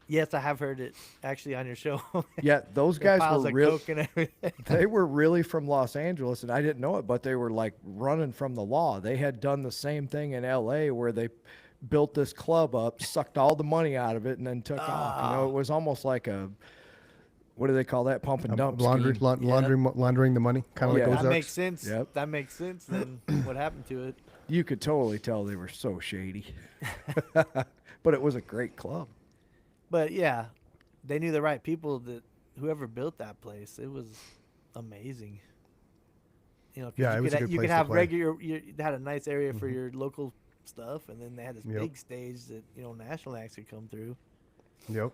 [SPEAKER 3] yes, I have heard it actually on your show.
[SPEAKER 2] Yeah, those
[SPEAKER 3] The
[SPEAKER 2] guys
[SPEAKER 3] piles
[SPEAKER 2] were
[SPEAKER 3] of
[SPEAKER 2] real.
[SPEAKER 3] coke and everything.
[SPEAKER 2] They were really from Los Angeles, and I didn't know it, but they were like running from the law. They had done the same thing in L.A. where they built this club up, sucked all the money out of it, and then took off. You know, it was almost like a what do they call that? Pump and dump scheme.
[SPEAKER 1] Laundering the money, kind of
[SPEAKER 2] Yeah.
[SPEAKER 1] like
[SPEAKER 3] That
[SPEAKER 1] Ozarks.
[SPEAKER 3] makes sense.
[SPEAKER 2] Yep.
[SPEAKER 3] That makes sense. Then what happened to it?
[SPEAKER 2] You could totally tell they were so shady, but it was a great club.
[SPEAKER 3] But yeah, they knew the right people. That whoever built that place, it was amazing. You know, 'cause
[SPEAKER 1] Yeah,
[SPEAKER 3] you
[SPEAKER 1] it was
[SPEAKER 3] could
[SPEAKER 1] a good
[SPEAKER 3] you
[SPEAKER 1] place
[SPEAKER 3] could
[SPEAKER 1] to
[SPEAKER 3] have
[SPEAKER 1] play.
[SPEAKER 3] regular. They had a nice area for your local stuff, and then they had this
[SPEAKER 1] Yep.
[SPEAKER 3] big stage that national acts could come through.
[SPEAKER 1] Yep.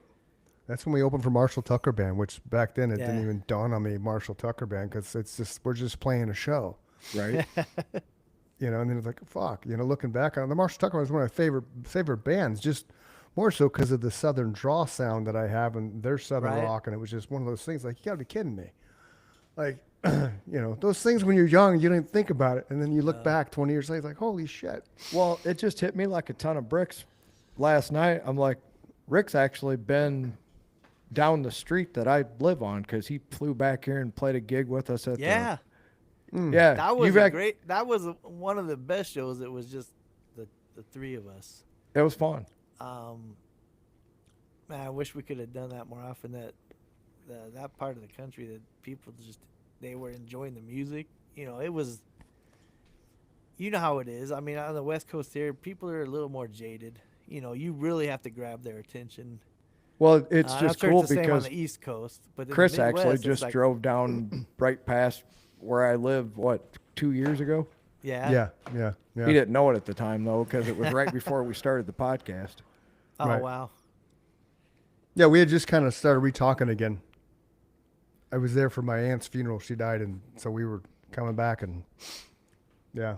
[SPEAKER 1] That's when we opened for Marshall Tucker Band, which back then it didn't
[SPEAKER 3] Yeah.
[SPEAKER 1] even dawn on me, Marshall Tucker Band, because we're just playing a show,
[SPEAKER 2] Right?
[SPEAKER 1] And then it's like, fuck, looking back on the Marshall Tucker was one of my favorite bands, just more so because of the Southern draw sound that I have and their Southern
[SPEAKER 3] Right.
[SPEAKER 1] rock, and it was just one of those things like, you gotta be kidding me. Like, those things when you're young, you don't think about it, and then you look back 20 years later, like, holy shit.
[SPEAKER 2] Well, it just hit me like a ton of bricks last night. I'm like, Rick's actually been down the street that I live on because he flew back here and played a gig with us at
[SPEAKER 3] Yeah,
[SPEAKER 2] yeah.
[SPEAKER 3] that was
[SPEAKER 2] you've
[SPEAKER 3] a
[SPEAKER 2] act-
[SPEAKER 3] great. That was one of the best shows. It was just the three of us.
[SPEAKER 2] It was fun.
[SPEAKER 3] Man, I wish we could have done that more often. That part of the country that people just they were enjoying the music. It was. You know how it is. I mean, on the West Coast here, people are a little more jaded. You really have to grab their attention.
[SPEAKER 2] Well, it's
[SPEAKER 3] I'm
[SPEAKER 2] just
[SPEAKER 3] sure
[SPEAKER 2] cool
[SPEAKER 3] it's the same on
[SPEAKER 2] because
[SPEAKER 3] the East Coast, but in the
[SPEAKER 2] Chris actually
[SPEAKER 3] Midwest, it's
[SPEAKER 2] just
[SPEAKER 3] like,
[SPEAKER 2] drove down right past where I live, 2 years ago?
[SPEAKER 3] Yeah.
[SPEAKER 1] Yeah.
[SPEAKER 2] He didn't know it at the time, though, because it was right before we started the podcast.
[SPEAKER 3] Oh
[SPEAKER 1] Right.
[SPEAKER 3] wow.
[SPEAKER 1] Yeah, we had just kind of started re-talking again. I was there for my aunt's funeral. She died, and so we were coming back, and yeah.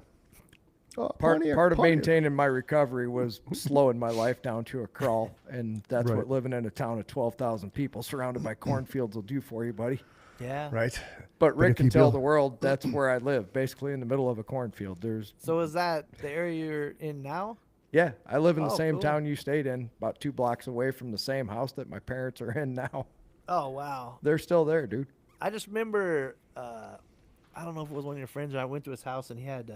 [SPEAKER 1] Oh,
[SPEAKER 2] Part of
[SPEAKER 1] plenty
[SPEAKER 2] maintaining my recovery was slowing my life down to a crawl, and that's
[SPEAKER 1] Right.
[SPEAKER 2] what living in a town of 12,000 people surrounded by cornfields will do for you, buddy.
[SPEAKER 3] Yeah.
[SPEAKER 1] Right.
[SPEAKER 2] But Rick
[SPEAKER 1] if
[SPEAKER 2] can
[SPEAKER 1] you
[SPEAKER 2] tell
[SPEAKER 1] build-
[SPEAKER 2] the world that's where I live, basically in the middle of a cornfield.
[SPEAKER 3] So is that the area you're in now?
[SPEAKER 2] Yeah, I live in the
[SPEAKER 3] Oh,
[SPEAKER 2] same
[SPEAKER 3] cool.
[SPEAKER 2] town you stayed in, about 2 blocks away from the same house that my parents are in now.
[SPEAKER 3] Oh wow.
[SPEAKER 2] They're still there, dude.
[SPEAKER 3] I just remember. I don't know if it was one of your friends. Or I went to his house and he had.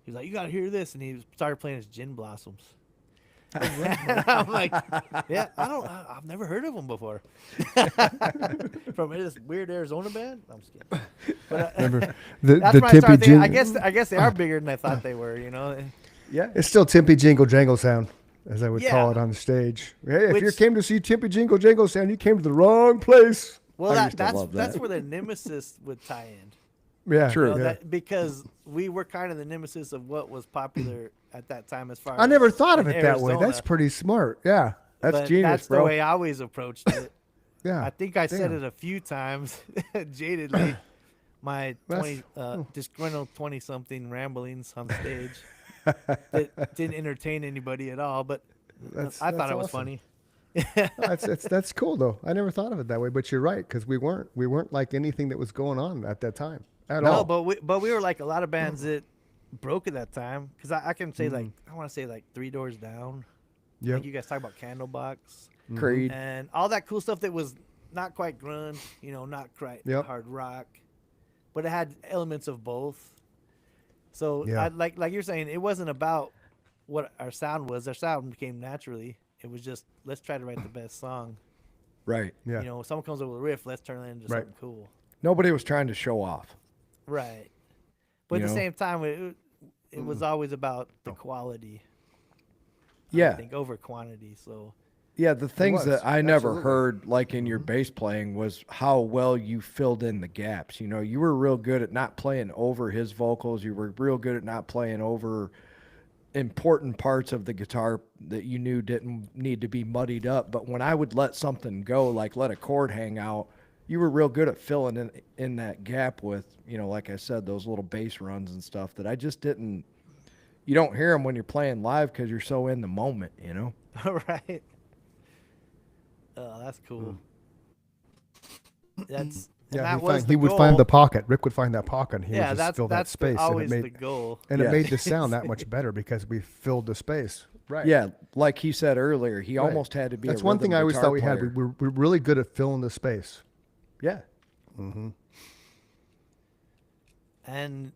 [SPEAKER 3] He was like, "You gotta hear this," and he started playing his Gin Blossoms. I'm like, yeah, I've never heard of them before. From this weird Arizona band. I'm just kidding. But
[SPEAKER 1] Remember
[SPEAKER 3] that's
[SPEAKER 1] the
[SPEAKER 3] when I
[SPEAKER 1] Timpy
[SPEAKER 3] started thinking,
[SPEAKER 1] Jingle?
[SPEAKER 3] I guess they are bigger than I thought they were. You know.
[SPEAKER 2] Yeah.
[SPEAKER 1] It's still Timpy Jingle Jangle Sound, as I would call
[SPEAKER 3] Yeah.
[SPEAKER 1] it on the stage. Hey, if you
[SPEAKER 3] Which-
[SPEAKER 1] came to see Timpy Jingle Jangle Sound, you came to the wrong place.
[SPEAKER 3] Well,
[SPEAKER 2] I used to
[SPEAKER 3] that's
[SPEAKER 2] love
[SPEAKER 3] that's
[SPEAKER 2] that.
[SPEAKER 3] where the nemesis would tie in.
[SPEAKER 1] Yeah,
[SPEAKER 2] True.
[SPEAKER 3] You know,
[SPEAKER 1] yeah.
[SPEAKER 3] that, because we were kind of the nemesis of what was popular at that time as far
[SPEAKER 1] I never
[SPEAKER 3] as
[SPEAKER 1] thought of
[SPEAKER 3] in
[SPEAKER 1] it that way.
[SPEAKER 3] Arizona.
[SPEAKER 1] That's pretty smart. Yeah,
[SPEAKER 2] That's
[SPEAKER 3] But
[SPEAKER 2] genius,
[SPEAKER 3] that's
[SPEAKER 2] bro.
[SPEAKER 3] the way I always approached it.
[SPEAKER 1] yeah.
[SPEAKER 3] I think I said
[SPEAKER 1] Damn.
[SPEAKER 3] it a few times jadedly. My
[SPEAKER 1] That's-
[SPEAKER 3] 20 disgruntled 20-something ramblings on stage that didn't entertain anybody at all, but I thought it was
[SPEAKER 1] awesome.
[SPEAKER 3] funny.
[SPEAKER 1] That's cool though. I never thought of it that way, but you're right because we weren't like anything that was going on at that time at
[SPEAKER 3] No,
[SPEAKER 1] all.
[SPEAKER 3] but we were like a lot of bands that broke at that time. Because I can say
[SPEAKER 1] Mm.
[SPEAKER 3] like I want to say like Three Doors Down.
[SPEAKER 1] Yep.
[SPEAKER 3] Like you guys talk about Candlebox
[SPEAKER 2] Creed.
[SPEAKER 3] and all that cool stuff that was not quite grunge, you know, not quite
[SPEAKER 1] Yep.
[SPEAKER 3] hard rock, but it had elements of both. So
[SPEAKER 1] Yeah.
[SPEAKER 3] like you're saying, it wasn't about what our sound was. Our sound came naturally. It was just let's try to write the best song.
[SPEAKER 2] Right.
[SPEAKER 1] Yeah.
[SPEAKER 3] You know, someone comes up with a riff, let's turn it into
[SPEAKER 1] Right.
[SPEAKER 3] something cool.
[SPEAKER 2] Nobody was trying to show off.
[SPEAKER 3] Right. But
[SPEAKER 2] You
[SPEAKER 3] at the
[SPEAKER 2] know?
[SPEAKER 3] same time, it was always about the quality. I
[SPEAKER 2] Yeah.
[SPEAKER 3] think over quantity. So
[SPEAKER 2] Yeah, the things
[SPEAKER 1] was,
[SPEAKER 2] that I never
[SPEAKER 1] absolutely.
[SPEAKER 2] heard, like in your bass playing, was how well you filled in the gaps. You know, you were real good at not playing over his vocals. You were real good at not playing over important parts of the guitar that you knew didn't need to be muddied up. But when I would let something go, like let a chord hang out, you were real good at filling in that gap with, you know, like I said, those little bass runs and stuff that I just didn't. You don't hear them when you're playing live because you're so in the moment, you know.
[SPEAKER 3] right. Oh, that's cool. That's and
[SPEAKER 1] Yeah,
[SPEAKER 3] that
[SPEAKER 1] he,
[SPEAKER 3] was
[SPEAKER 1] find,
[SPEAKER 3] the
[SPEAKER 1] he would
[SPEAKER 3] goal.
[SPEAKER 1] find the pocket. Rick would find that pocket. And he
[SPEAKER 3] Yeah,
[SPEAKER 1] would just
[SPEAKER 3] that's
[SPEAKER 1] fill that
[SPEAKER 3] that's
[SPEAKER 1] space,
[SPEAKER 3] always
[SPEAKER 1] and
[SPEAKER 3] the goal.
[SPEAKER 1] it
[SPEAKER 2] Yeah.
[SPEAKER 1] made the sound that much better because we filled the space. Right.
[SPEAKER 2] Yeah, like he said earlier, he
[SPEAKER 1] Right.
[SPEAKER 2] almost had to be.
[SPEAKER 1] That's
[SPEAKER 2] a
[SPEAKER 1] one thing
[SPEAKER 2] rhythm
[SPEAKER 1] I always
[SPEAKER 2] guitar
[SPEAKER 1] thought we had.
[SPEAKER 2] player.
[SPEAKER 1] We're really good at filling the space.
[SPEAKER 2] Yeah,
[SPEAKER 3] And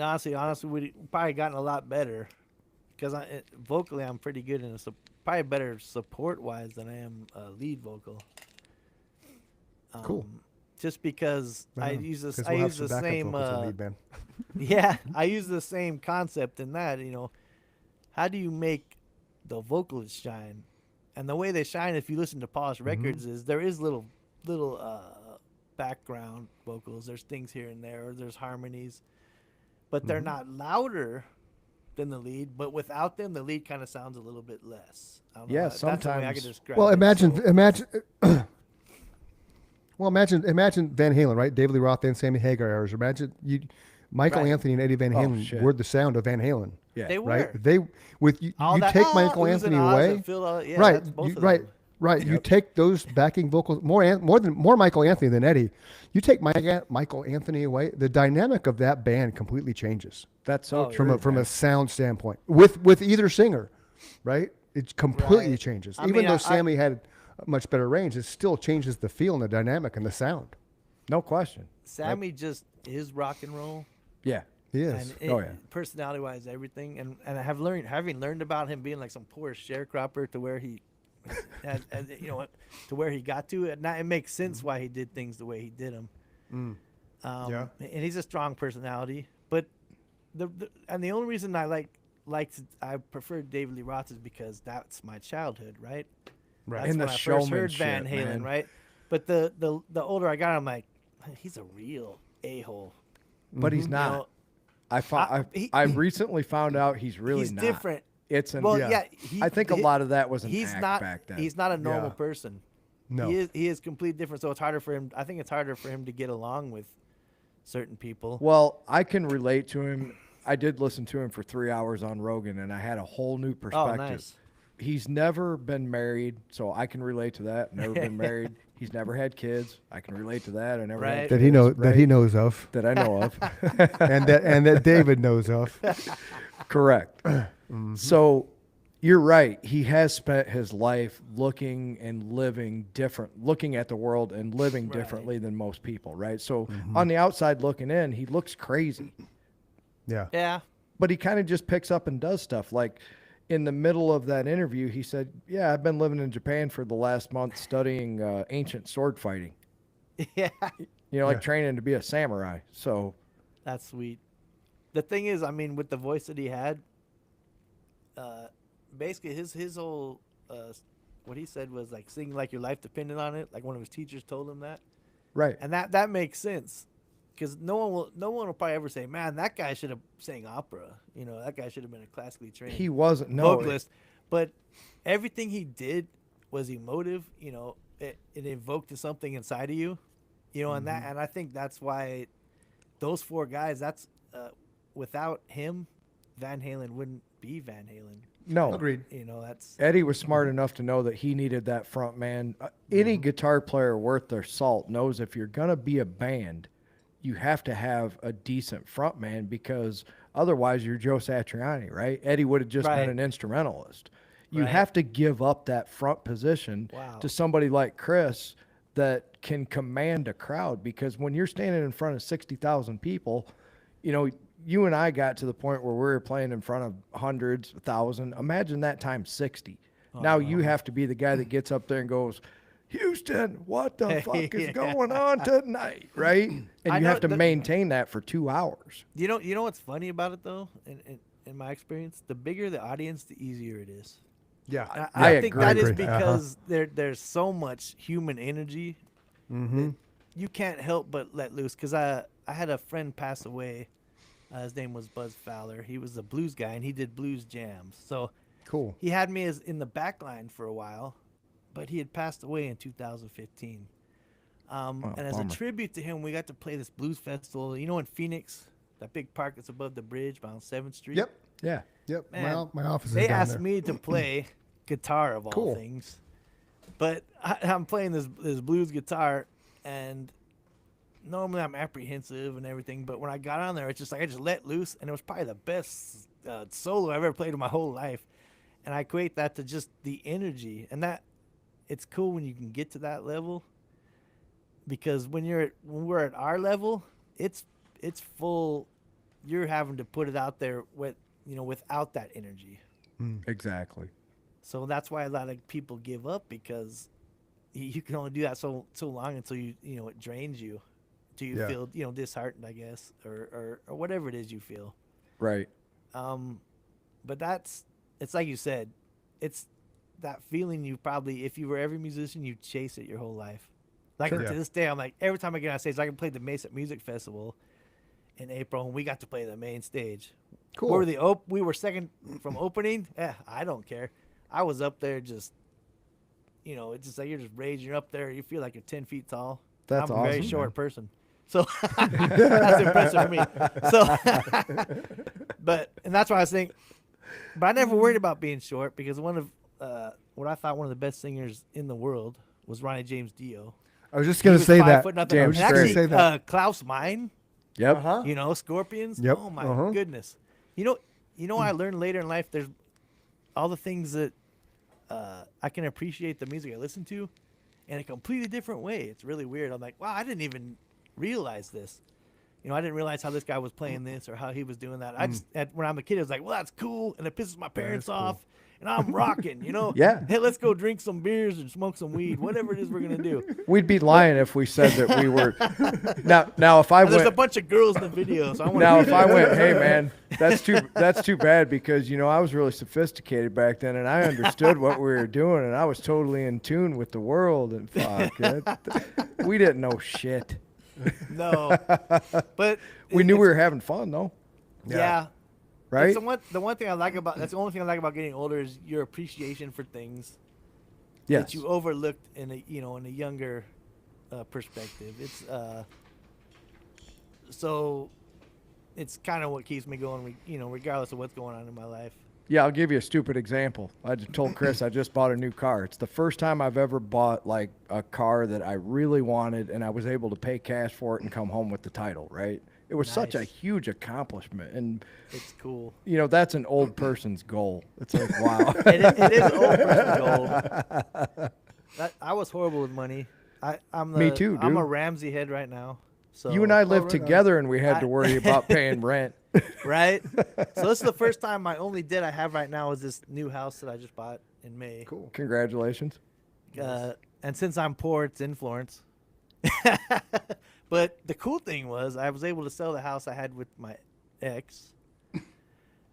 [SPEAKER 3] honestly, we probably gotten a lot better because vocally I'm pretty good and probably better support wise than I am lead vocal.
[SPEAKER 1] Cool.
[SPEAKER 3] Just because I
[SPEAKER 1] Right.
[SPEAKER 3] use this,
[SPEAKER 1] 'Cause
[SPEAKER 3] I
[SPEAKER 1] we'll have
[SPEAKER 3] use
[SPEAKER 1] some
[SPEAKER 3] the
[SPEAKER 1] backup
[SPEAKER 3] same.
[SPEAKER 1] vocals in lead band.
[SPEAKER 3] Yeah, I use the same concept in that. You know, how do you make the vocals shine? And the way they shine, if you listen to polished records, is there is little background vocals. There's things here and there, or there's harmonies, but they're not louder than the lead. But without them, the lead kind of sounds a little bit less. I don't know
[SPEAKER 2] Yeah,
[SPEAKER 3] that's the way I
[SPEAKER 2] sometimes-
[SPEAKER 3] could describe
[SPEAKER 1] Well,
[SPEAKER 3] it.
[SPEAKER 1] imagine,
[SPEAKER 3] So-
[SPEAKER 1] imagine Van Halen, right? David Lee Roth and Sammy Hagar eras. Imagine Michael
[SPEAKER 3] Right.
[SPEAKER 1] Anthony and Eddie Van
[SPEAKER 2] Oh,
[SPEAKER 1] Halen
[SPEAKER 2] shit.
[SPEAKER 1] were the sound of Van Halen,
[SPEAKER 2] yeah.
[SPEAKER 3] they were
[SPEAKER 1] right? They with you,
[SPEAKER 3] All
[SPEAKER 1] you
[SPEAKER 3] that,
[SPEAKER 1] take
[SPEAKER 3] "Ah,
[SPEAKER 1] Michael
[SPEAKER 3] oohs
[SPEAKER 1] Anthony
[SPEAKER 3] and ahs"
[SPEAKER 1] away,
[SPEAKER 3] and fill out- yeah,
[SPEAKER 1] right?
[SPEAKER 3] that's both
[SPEAKER 1] You,
[SPEAKER 3] of
[SPEAKER 1] right,
[SPEAKER 3] them.
[SPEAKER 1] right. You take those backing vocals more Michael Anthony than Eddie. You take Michael Anthony away, the dynamic of that band completely changes
[SPEAKER 2] That's so
[SPEAKER 3] Oh,
[SPEAKER 2] true.
[SPEAKER 1] from a sound standpoint with either singer, right? It completely
[SPEAKER 3] Right.
[SPEAKER 1] changes.
[SPEAKER 3] I
[SPEAKER 1] Even
[SPEAKER 3] mean,
[SPEAKER 1] though
[SPEAKER 3] I-
[SPEAKER 1] Sammy had much better range, it still changes the feel and the dynamic and the sound.
[SPEAKER 2] No question.
[SPEAKER 3] Sammy just is rock and roll.
[SPEAKER 2] Yeah.
[SPEAKER 1] He is.
[SPEAKER 3] And
[SPEAKER 2] Oh, yeah.
[SPEAKER 3] personality wise, everything, and I have having learned about him being like some poor sharecropper to where he, you know, to where he got to. Now it makes sense why he did things the way he did them.
[SPEAKER 1] Yeah.
[SPEAKER 3] And he's a strong personality, but the only reason I I prefer David Lee Roth is because that's my childhood, right?
[SPEAKER 1] Right.
[SPEAKER 3] That's
[SPEAKER 2] And the
[SPEAKER 3] when I first heard Van
[SPEAKER 2] showmanship,
[SPEAKER 3] Halen,
[SPEAKER 2] man.
[SPEAKER 3] right? But the older I got, I'm like, he's a real a-hole.
[SPEAKER 2] But he's
[SPEAKER 3] You
[SPEAKER 2] not.
[SPEAKER 3] know,
[SPEAKER 2] I recently found out he's really
[SPEAKER 3] he's
[SPEAKER 2] not.
[SPEAKER 3] different.
[SPEAKER 2] It's an.
[SPEAKER 3] Well,
[SPEAKER 1] yeah.
[SPEAKER 3] yeah.
[SPEAKER 2] I think a lot of that was an
[SPEAKER 3] He's
[SPEAKER 2] act
[SPEAKER 3] not.
[SPEAKER 2] back then.
[SPEAKER 3] He's not a normal
[SPEAKER 1] Yeah.
[SPEAKER 3] person.
[SPEAKER 1] No.
[SPEAKER 3] He is completely different. So it's harder for him. I think it's harder for him to get along with certain people.
[SPEAKER 2] Well, I can relate to him. I did listen to him for 3 hours on Rogan, and I had a whole new perspective.
[SPEAKER 3] nice.
[SPEAKER 2] He's never been married, so I can relate to that. Never been married. He's never had kids. I can relate to that. I never had
[SPEAKER 3] Right.
[SPEAKER 2] kids,
[SPEAKER 1] That he knows
[SPEAKER 2] right?
[SPEAKER 1] knows of,
[SPEAKER 2] that I know of.
[SPEAKER 1] and that David knows of.
[SPEAKER 2] Correct.
[SPEAKER 1] Mm-hmm.
[SPEAKER 2] So you're right. He has spent his life looking and living different, looking at the world and living
[SPEAKER 3] Right.
[SPEAKER 2] differently than most people, right? So
[SPEAKER 1] Mm-hmm.
[SPEAKER 2] on the outside looking in, he looks crazy,
[SPEAKER 1] Yeah.
[SPEAKER 3] Yeah.
[SPEAKER 2] but he kind of just picks up and does stuff. Like in the middle of that interview, he said, "Yeah, I've been living in Japan for the last month studying ancient sword fighting.
[SPEAKER 3] Yeah,
[SPEAKER 2] Like training to be a samurai." So
[SPEAKER 3] that's sweet. The thing is, I mean, with the voice that he had, basically his whole what he said was like singing like your life depended on it. Like one of his teachers told him that,
[SPEAKER 2] right.
[SPEAKER 3] and that makes sense. Because no one will probably ever say, "Man, that guy should have sang opera." That guy should have been a classically trained
[SPEAKER 2] He wasn't
[SPEAKER 3] vocalist. But everything he did was emotive. It evoked something inside of you. And I think that's why those four guys. That's without him, Van Halen wouldn't be Van Halen.
[SPEAKER 2] No.
[SPEAKER 1] Agreed.
[SPEAKER 3] That's
[SPEAKER 2] Eddie was smart enough to know that he needed that front man. Any guitar player worth their salt knows if you're gonna be a band, you have to have a decent front man, because otherwise you're Joe Satriani, right? Eddie would have just
[SPEAKER 3] Right.
[SPEAKER 2] been an instrumentalist. You
[SPEAKER 3] Right.
[SPEAKER 2] have to give up that front position
[SPEAKER 3] Wow.
[SPEAKER 2] to somebody like Chris that can command a crowd, because when you're standing in front of 60,000 people, you and I got to the point where we were playing in front of hundreds, 1,000. Imagine that times 60. Now you have to be the guy that gets up there and goes, "Houston, what the fuck is going on tonight?" Right? And
[SPEAKER 3] I
[SPEAKER 2] you
[SPEAKER 3] know
[SPEAKER 2] have to
[SPEAKER 3] that-
[SPEAKER 2] maintain that for 2 hours.
[SPEAKER 3] You know what's funny about it though, in my experience, the bigger the audience, the easier it is.
[SPEAKER 1] Yeah.
[SPEAKER 3] I think
[SPEAKER 2] agree.
[SPEAKER 3] that is
[SPEAKER 1] Agree.
[SPEAKER 3] because there's so much human energy.
[SPEAKER 1] Mm-hmm.
[SPEAKER 3] You can't help but let loose. Because I had a friend pass away. His name was Buzz Fowler. He was a blues guy, and he did blues jams. So
[SPEAKER 1] Cool.
[SPEAKER 3] he had me as in the back line for a while, but he had passed away in 2015. And as a
[SPEAKER 2] bummer.
[SPEAKER 3] tribute to him, we got to play this blues festival. In Phoenix, that big park that's above the bridge on 7th Street.
[SPEAKER 1] Yep.
[SPEAKER 2] Yeah.
[SPEAKER 1] Yep.
[SPEAKER 3] Man,
[SPEAKER 1] My office is
[SPEAKER 3] They
[SPEAKER 1] down
[SPEAKER 3] asked
[SPEAKER 1] there.
[SPEAKER 3] me to play guitar of all
[SPEAKER 1] Cool.
[SPEAKER 3] things, but I'm playing this blues guitar, and normally I'm apprehensive and everything. But when I got on there, it's just like I just let loose, and it was probably the best solo I've ever played in my whole life. And I equate that to just the energy, and that it's cool when you can get to that level, because when we're at our level, it's full. You're having to put it out there without that energy.
[SPEAKER 2] Exactly.
[SPEAKER 3] So that's why a lot of people give up, because you can only do that so long until it drains you, till you
[SPEAKER 1] Yeah.
[SPEAKER 3] feel disheartened, I guess, or whatever it is you feel.
[SPEAKER 2] Right.
[SPEAKER 3] But it's like you said, it's that feeling you probably, if you were every musician, you chase it your whole life. Like
[SPEAKER 1] Sure.
[SPEAKER 3] to this day, I'm like, every time I get on stage, I can play the Mesa Music Festival in April, and we got to play the main stage.
[SPEAKER 1] Cool.
[SPEAKER 3] We were second from opening. I don't care. I was up there just, it's just like you're just raging. You're up there. You feel like you're 10 feet tall.
[SPEAKER 2] That's
[SPEAKER 3] I'm a very
[SPEAKER 2] awesome,
[SPEAKER 3] short
[SPEAKER 2] man.
[SPEAKER 3] person. So that's impressive for me. So, and that's why I was thinking, but I never worried about being short, because one of what I thought one of the best singers in the world was Ronnie James Dio.
[SPEAKER 1] I was just
[SPEAKER 3] He
[SPEAKER 1] going
[SPEAKER 3] was
[SPEAKER 1] to say
[SPEAKER 3] 5
[SPEAKER 1] that.
[SPEAKER 3] foot nothing.
[SPEAKER 2] Damn
[SPEAKER 3] And
[SPEAKER 2] straight.
[SPEAKER 3] actually,
[SPEAKER 1] Say that.
[SPEAKER 3] Klaus Meine,
[SPEAKER 2] Yep.
[SPEAKER 1] Uh-huh.
[SPEAKER 3] Scorpions.
[SPEAKER 1] Yep.
[SPEAKER 3] Oh my
[SPEAKER 1] Uh-huh.
[SPEAKER 3] goodness. I learned later in life, there's all the things that I can appreciate the music I listen to in a completely different way. It's really weird. I'm like, wow, I didn't even realize this. I didn't realize how this guy was playing this or how he was doing that. I just, when I'm a kid, I was like, well, that's cool. And it pisses my parents off. And I'm rocking,
[SPEAKER 2] Yeah.
[SPEAKER 3] Hey, let's go drink some beers and smoke some weed, whatever it is we're going to do.
[SPEAKER 2] We'd be lying if we said that we were. Now if I
[SPEAKER 3] And there's a
[SPEAKER 2] went.
[SPEAKER 3] bunch of girls in the video. So I want
[SPEAKER 2] Now, if I went, hey man, that's too bad, because I was really sophisticated back then, and I understood what we were doing, and I was totally in tune with the world, and we didn't know shit.
[SPEAKER 3] No. But
[SPEAKER 2] We knew
[SPEAKER 3] it's-
[SPEAKER 2] we were having fun though,
[SPEAKER 3] Yeah.
[SPEAKER 2] right?
[SPEAKER 3] That's the one thing I like about that's the only thing I like about getting older is your appreciation for things
[SPEAKER 2] Yes.
[SPEAKER 3] that you overlooked in a younger perspective. It's so it's kind of what keeps me going, regardless of what's going on in my life.
[SPEAKER 2] Yeah, I'll give you a stupid example. I just told Chris I just bought a new car. It's the first time I've ever bought like a car that I really wanted, and I was able to pay cash for it and come home with the title, right? It was such a
[SPEAKER 3] Nice.
[SPEAKER 2] huge accomplishment, and
[SPEAKER 3] It's cool.
[SPEAKER 2] that's an old person's goal. It's like, wow.
[SPEAKER 3] It is old person gold. I was horrible with money. I'm
[SPEAKER 2] Me too,
[SPEAKER 3] I'm a
[SPEAKER 2] dude.
[SPEAKER 3] Ramsey head right now. So
[SPEAKER 2] You and I lived
[SPEAKER 1] right on.
[SPEAKER 2] together, and we had
[SPEAKER 3] I-
[SPEAKER 2] to worry about paying rent.
[SPEAKER 3] right? So this is the first time. My only debt I have right now is this new house that I just bought in May.
[SPEAKER 1] Cool.
[SPEAKER 2] Congratulations.
[SPEAKER 3] And since I'm poor, it's in Florence. But the cool thing was I was able to sell the house I had with my ex.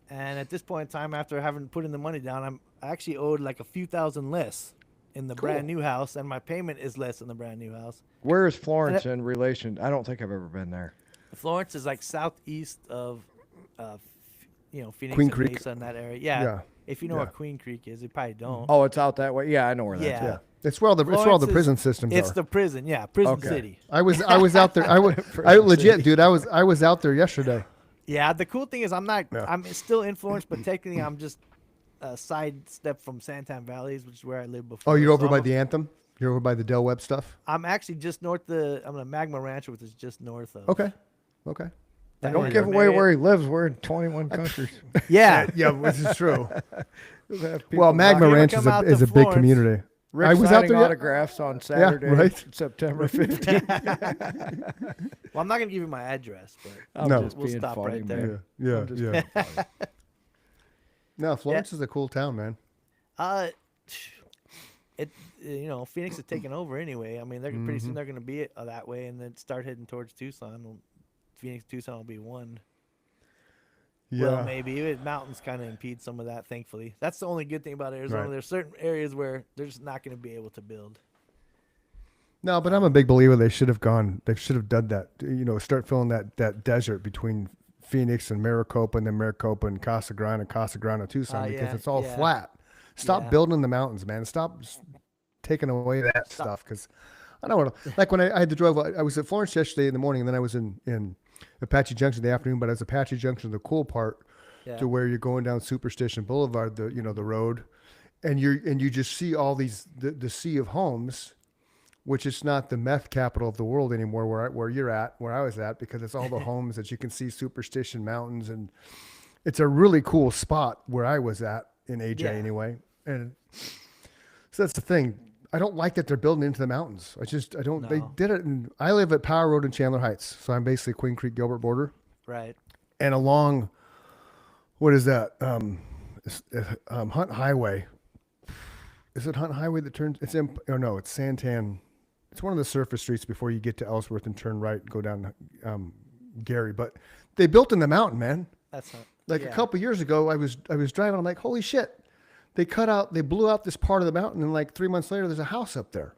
[SPEAKER 3] And at this point in time, after having put in the money down, I actually owed like a few thousand less in the brand new house, and my payment is less in the brand new house.
[SPEAKER 2] Where is Florence in relation? I don't think I've ever been there.
[SPEAKER 3] Florence is like southeast of, Phoenix
[SPEAKER 1] Queen
[SPEAKER 3] and
[SPEAKER 1] Creek.
[SPEAKER 3] Mesa in that area. Yeah.
[SPEAKER 1] Yeah.
[SPEAKER 3] If you know
[SPEAKER 1] Yeah.
[SPEAKER 3] what Queen Creek is, you probably don't.
[SPEAKER 2] Oh, it's out that way. Yeah, I know where that's
[SPEAKER 3] Yeah.
[SPEAKER 2] at.
[SPEAKER 1] Yeah, it's where all the
[SPEAKER 3] Florence is-
[SPEAKER 1] prison systems
[SPEAKER 3] It's
[SPEAKER 1] are.
[SPEAKER 3] the prison. Yeah, prison
[SPEAKER 2] Okay.
[SPEAKER 3] city.
[SPEAKER 1] I was out there. I legit, dude. I was out there yesterday.
[SPEAKER 3] Yeah, the cool thing is I'm
[SPEAKER 1] Yeah.
[SPEAKER 3] still in Florence, but technically I'm just a sidestep from Santan Valleys, which is where I lived before.
[SPEAKER 1] Oh, you're over
[SPEAKER 3] So
[SPEAKER 1] by
[SPEAKER 3] I'm-
[SPEAKER 1] the Anthem. You're over by the Del Webb stuff.
[SPEAKER 3] I'm actually just north I'm in Magma Ranch, which is just north of.
[SPEAKER 1] Okay. Okay.
[SPEAKER 3] that
[SPEAKER 2] Don't
[SPEAKER 3] area.
[SPEAKER 2] give away where he lives. We're in 21 countries.
[SPEAKER 3] Yeah.
[SPEAKER 1] Yeah, this is true.
[SPEAKER 2] We'll have
[SPEAKER 1] Well,
[SPEAKER 2] people
[SPEAKER 1] Magma
[SPEAKER 3] ever
[SPEAKER 1] Ranch
[SPEAKER 3] come
[SPEAKER 1] is a
[SPEAKER 3] out to
[SPEAKER 1] is a big
[SPEAKER 3] Florence,
[SPEAKER 1] community.
[SPEAKER 2] Rick
[SPEAKER 1] I was out
[SPEAKER 2] signing
[SPEAKER 1] there.
[SPEAKER 2] autographs on Saturday,
[SPEAKER 1] right.
[SPEAKER 2] September 15th.
[SPEAKER 3] Well, I'm not gonna give you my address, but
[SPEAKER 2] I'm
[SPEAKER 1] No.
[SPEAKER 2] just
[SPEAKER 3] We'll
[SPEAKER 2] being
[SPEAKER 3] stop
[SPEAKER 2] funny,
[SPEAKER 3] right
[SPEAKER 2] man.
[SPEAKER 3] there.
[SPEAKER 1] Yeah,
[SPEAKER 2] I'm just
[SPEAKER 1] yeah.
[SPEAKER 2] being funny.
[SPEAKER 1] No, Florence is a cool town, man.
[SPEAKER 3] Phoenix is taking over anyway. I mean, they're pretty soon they're gonna be that way, and then start heading towards Tucson. Well, Phoenix, Tucson will be one.
[SPEAKER 1] Yeah.
[SPEAKER 3] Well, maybe mountains kind of impede some of that. Thankfully, that's the only good thing about Arizona.
[SPEAKER 1] Right.
[SPEAKER 3] There's certain areas where they're just not going to be able to build.
[SPEAKER 1] No, but I'm a big believer they should have gone. They should have done that. Start filling that desert between Phoenix and Maricopa, and then Maricopa and Casa Grande, Tucson, because
[SPEAKER 3] Yeah,
[SPEAKER 1] it's all
[SPEAKER 3] yeah.
[SPEAKER 1] flat. Stop
[SPEAKER 3] Yeah.
[SPEAKER 1] building the mountains, man. Stop taking away that stuff. Because I don't want to. Like when I had to drive, I was at Florence yesterday in the morning, and then I was in Apache Junction in the afternoon. But as Apache Junction, the cool part
[SPEAKER 3] Yeah.
[SPEAKER 1] to where you're going down Superstition Boulevard, the road, and you just see all these the sea of homes, which is not the meth capital of the world anymore, where you're at, where I was at, because it's all the homes that you can see Superstition Mountains, and it's a really cool spot where I was at in AJ
[SPEAKER 3] Yeah.
[SPEAKER 1] anyway. And so that's the thing. I don't like that they're building into the mountains. I don't. They
[SPEAKER 3] No.
[SPEAKER 1] did it. I live at Power Road in Chandler Heights, so I'm basically Queen Creek Gilbert border,
[SPEAKER 3] Right.
[SPEAKER 1] and along, what is that? Hunt Highway. Is it Hunt Highway that turns? It's Santan. It's one of the surface streets before you get to Ellsworth and turn right and go down Gary. But they built in the mountain, man.
[SPEAKER 3] That's not
[SPEAKER 1] Like
[SPEAKER 3] yeah.
[SPEAKER 1] a couple years ago, I was driving. I'm like, holy shit! They blew out this part of the mountain, and like 3 months later, there's a house up there.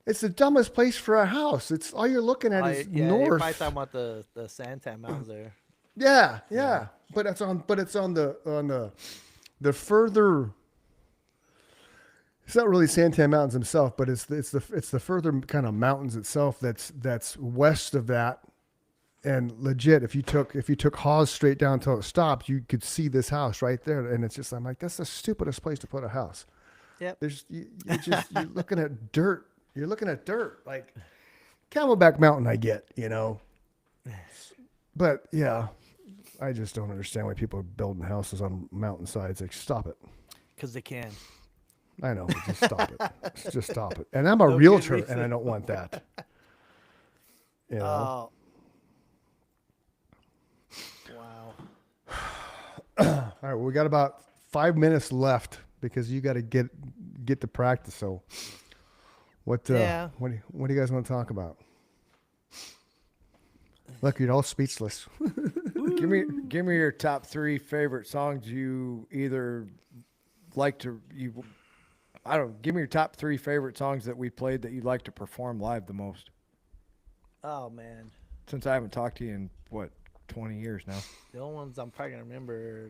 [SPEAKER 1] It's the dumbest place for a house. It's all you're looking at is
[SPEAKER 3] You're
[SPEAKER 1] north.
[SPEAKER 3] probably talking about the Santan Mountains there.
[SPEAKER 1] Yeah. But it's on the further. It's not really Santan Mountains himself, but it's the further kind of mountains itself that's west of that. And legit, if you took Hawes straight down until it stopped, you could see this house right there. And it's just, I'm like, that's the stupidest place to put a house.
[SPEAKER 3] Yep.
[SPEAKER 1] You're looking at dirt. You're looking at dirt. Like Camelback Mountain, I get, but yeah, I just don't understand why people are building houses on mountainsides. Like, stop it.
[SPEAKER 3] Because they can.
[SPEAKER 1] I know, but just stop it. Just stop it. And I'm a
[SPEAKER 3] No good
[SPEAKER 1] realtor,
[SPEAKER 3] reason.
[SPEAKER 1] and I don't want that.
[SPEAKER 3] Wow.
[SPEAKER 1] All right, well, we got about 5 minutes left because you got to get to practice. So, what do you guys want to talk about? Look, you're all speechless.
[SPEAKER 2] Give me your top 3 favorite songs you either like to give me your top 3 favorite songs that we played that you'd like to perform live the most.
[SPEAKER 3] Oh man,
[SPEAKER 2] Since I haven't talked to you in 20 years now.
[SPEAKER 3] the only ones I'm probably gonna remember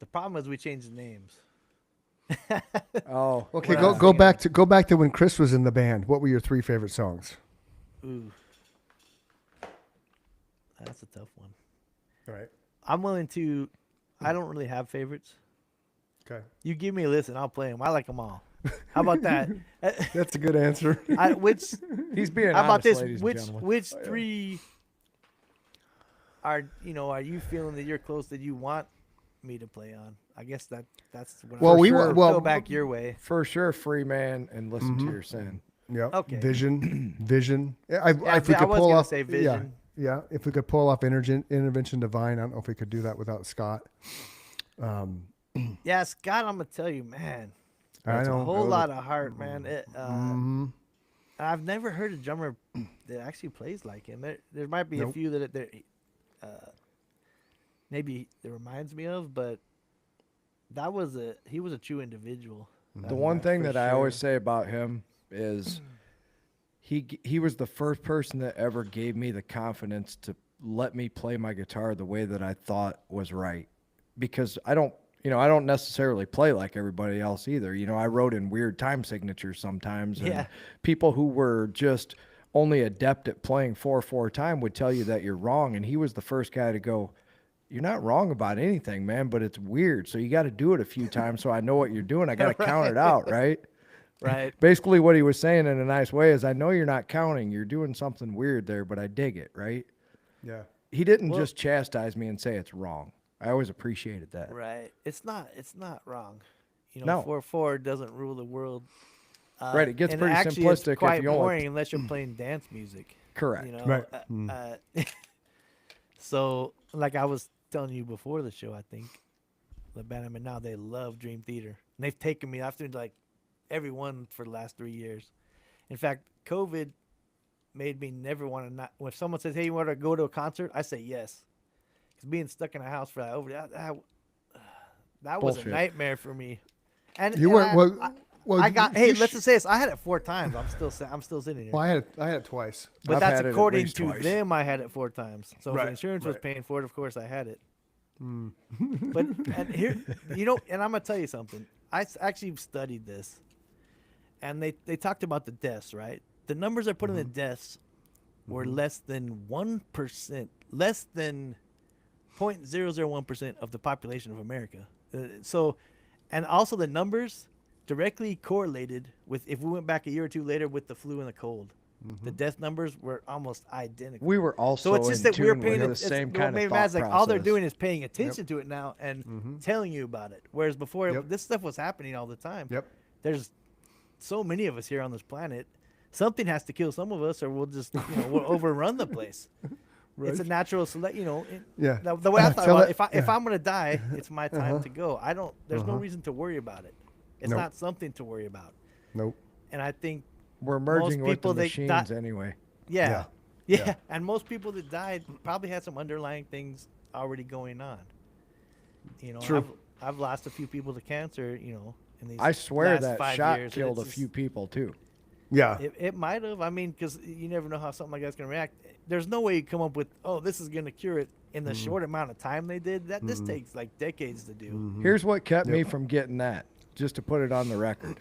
[SPEAKER 3] the problem is we changed the names.
[SPEAKER 2] Oh,
[SPEAKER 1] Okay,
[SPEAKER 3] What
[SPEAKER 1] go
[SPEAKER 3] else?
[SPEAKER 1] go back to when Chris was in the band. What were your 3 favorite songs?
[SPEAKER 3] Ooh, that's a tough one.
[SPEAKER 1] All right.
[SPEAKER 3] I'm willing to. I don't really have favorites.
[SPEAKER 1] Okay.
[SPEAKER 3] You give me a list and I'll play them. I like them all. How about that?
[SPEAKER 1] That's a good answer.
[SPEAKER 3] Which
[SPEAKER 2] he's being
[SPEAKER 3] How about
[SPEAKER 2] honest,
[SPEAKER 3] this?
[SPEAKER 2] ladies and
[SPEAKER 3] Which
[SPEAKER 2] gentlemen.
[SPEAKER 3] which 3 are you feeling that you're close that you want me to play on. I guess that's what
[SPEAKER 1] Well,
[SPEAKER 3] I
[SPEAKER 1] we
[SPEAKER 2] sure.
[SPEAKER 1] wa- well
[SPEAKER 3] go back your way.
[SPEAKER 2] For sure, free man and listen to your sin.
[SPEAKER 1] Yeah.
[SPEAKER 3] Okay.
[SPEAKER 1] Vision. If we
[SPEAKER 3] I
[SPEAKER 1] could
[SPEAKER 3] was
[SPEAKER 1] pull
[SPEAKER 3] gonna
[SPEAKER 1] off.
[SPEAKER 3] say Vision.
[SPEAKER 1] Yeah. If we could pull off intervention divine, I don't know if we could do that without Scott.
[SPEAKER 3] Yeah, Scott, I'm gonna tell you, man.
[SPEAKER 1] I
[SPEAKER 3] It's a
[SPEAKER 1] know.
[SPEAKER 3] whole lot of heart, man.
[SPEAKER 1] Mhm.
[SPEAKER 3] I've never heard a drummer that actually plays like him. There might be a
[SPEAKER 1] Nope.
[SPEAKER 3] few that maybe it reminds me of, but he was a true individual.
[SPEAKER 2] The one thing
[SPEAKER 3] for
[SPEAKER 2] that I always
[SPEAKER 3] sure.
[SPEAKER 2] say about him is he was the first person that ever gave me the confidence to let me play my guitar the way that I thought was right. Because I don't necessarily play like everybody else either. I wrote in weird time signatures sometimes. And
[SPEAKER 3] Yeah.
[SPEAKER 2] people who were just only adept at playing 4/4 time would tell you that you're wrong. And he was the first guy to go, "You're not wrong about anything, man, but it's weird. So you got to do it a few times so I know what you're doing. I got to count it out, right?"
[SPEAKER 3] Right.
[SPEAKER 2] Basically, what he was saying in a nice way is, I know you're not counting. You're doing something weird there, but I dig it, right?
[SPEAKER 1] Yeah.
[SPEAKER 2] He didn't just chastise me and say it's wrong. I always appreciated that.
[SPEAKER 3] Right. It's not wrong.
[SPEAKER 2] No.
[SPEAKER 3] 4/4 doesn't rule the world.
[SPEAKER 2] Right, it gets
[SPEAKER 3] and
[SPEAKER 2] pretty
[SPEAKER 3] actually
[SPEAKER 2] simplistic if
[SPEAKER 3] It's quite
[SPEAKER 2] you only-
[SPEAKER 3] boring unless you're playing dance music.
[SPEAKER 2] Correct.
[SPEAKER 1] Right.
[SPEAKER 3] So, like I was telling you before the show, I think the band I'm in now, they love Dream Theater. And they've taken me after like everyone for the last 3 years. In fact, COVID made me never want to not. When someone says, "Hey, you want to go to a concert?" I say yes. Because being stuck in a house for that was a
[SPEAKER 2] Bullshit.
[SPEAKER 3] nightmare for me. And
[SPEAKER 1] You
[SPEAKER 3] and
[SPEAKER 1] weren't.
[SPEAKER 3] I,
[SPEAKER 1] Well,
[SPEAKER 3] I got.
[SPEAKER 1] you
[SPEAKER 3] Hey,
[SPEAKER 1] sh-
[SPEAKER 3] let's just say this. I had it 4 times. I'm still sitting here.
[SPEAKER 1] Well, I had it twice.
[SPEAKER 3] But
[SPEAKER 2] I've
[SPEAKER 3] that's
[SPEAKER 2] had it at
[SPEAKER 3] according
[SPEAKER 2] least
[SPEAKER 3] to
[SPEAKER 2] twice.
[SPEAKER 3] them. I had it 4 times. So if
[SPEAKER 1] Right,
[SPEAKER 3] the insurance was
[SPEAKER 1] right.
[SPEAKER 3] paying for it, of course I had it. But and here, and I'm gonna tell you something. Actually studied this, and they talked about the deaths. Right, the numbers are put in the deaths were less than 1%, less than 0.001% of the population of America. And also the numbers directly correlated with, if we went back a year or two later with the flu and the cold, the death numbers were almost identical.
[SPEAKER 2] We were also
[SPEAKER 3] So it's just
[SPEAKER 2] in
[SPEAKER 3] that we're
[SPEAKER 2] tune
[SPEAKER 3] paying
[SPEAKER 2] with the
[SPEAKER 3] it's,
[SPEAKER 2] same
[SPEAKER 3] what
[SPEAKER 2] kind
[SPEAKER 3] made
[SPEAKER 2] of
[SPEAKER 3] me mad
[SPEAKER 2] thought
[SPEAKER 3] is like all they're
[SPEAKER 2] process.
[SPEAKER 3] doing is paying attention to it now and telling you about it. Whereas before,
[SPEAKER 1] Yep.
[SPEAKER 3] this stuff was happening all the time.
[SPEAKER 1] Yep.
[SPEAKER 3] There's so many of us here on this planet. Something has to kill some of us, or we'll just we'll overrun the place. It's a
[SPEAKER 1] Right.
[SPEAKER 3] natural select.
[SPEAKER 1] Yeah.
[SPEAKER 3] The way I thought
[SPEAKER 1] Tell
[SPEAKER 3] about
[SPEAKER 1] it-
[SPEAKER 3] it, if I'm gonna die, it's my time to go. There's no
[SPEAKER 1] Uh-huh.
[SPEAKER 3] reason to worry about it. It's
[SPEAKER 1] Nope.
[SPEAKER 3] not something to worry about.
[SPEAKER 1] Nope.
[SPEAKER 3] And I think
[SPEAKER 2] We're merging with the
[SPEAKER 3] people, they
[SPEAKER 2] machines
[SPEAKER 3] die-
[SPEAKER 2] anyway.
[SPEAKER 3] yeah.
[SPEAKER 1] Yeah.
[SPEAKER 3] Yeah. And most people that died probably had some underlying things already going on.
[SPEAKER 1] True.
[SPEAKER 3] I've lost a few people to cancer, in these
[SPEAKER 2] I swear
[SPEAKER 3] last
[SPEAKER 2] that
[SPEAKER 3] 5
[SPEAKER 2] shot
[SPEAKER 3] years.
[SPEAKER 2] killed a
[SPEAKER 3] It's
[SPEAKER 2] few
[SPEAKER 3] just-
[SPEAKER 2] people too.
[SPEAKER 1] Yeah.
[SPEAKER 3] It might have. I mean, because you never know how something like that's going to react. There's no way you come up with, oh, this is going to cure it in the short amount of time they did. This takes like decades to do.
[SPEAKER 2] Here's what kept me from getting that, just to put it on the record.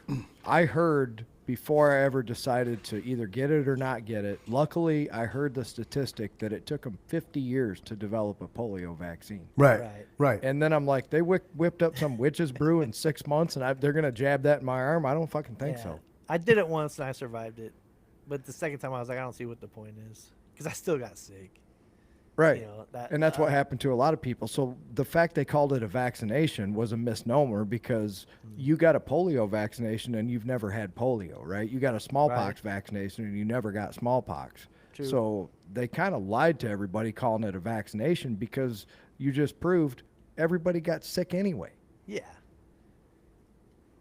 [SPEAKER 2] I heard before I ever decided to either get it or not get it, luckily I heard the statistic that it took them 50 years to develop a polio vaccine.
[SPEAKER 1] Right.
[SPEAKER 3] Right.
[SPEAKER 1] Right.
[SPEAKER 2] And then I'm like, they whipped up some witch's brew in 6 months and they're going to jab that in my arm? I don't fucking think
[SPEAKER 3] Yeah.
[SPEAKER 2] so.
[SPEAKER 3] I did it once and I survived it. But the second time I was like, I don't see what the point is. Because I still got sick.
[SPEAKER 2] Right.
[SPEAKER 3] That,
[SPEAKER 2] And that's what happened to a lot of people. So the fact they called it a vaccination was a misnomer because you got a polio vaccination and you've never had polio, right? You got a smallpox vaccination and you never got smallpox.
[SPEAKER 3] True.
[SPEAKER 2] So they kind of lied to everybody calling it a vaccination because you just proved everybody got sick anyway.
[SPEAKER 3] Yeah.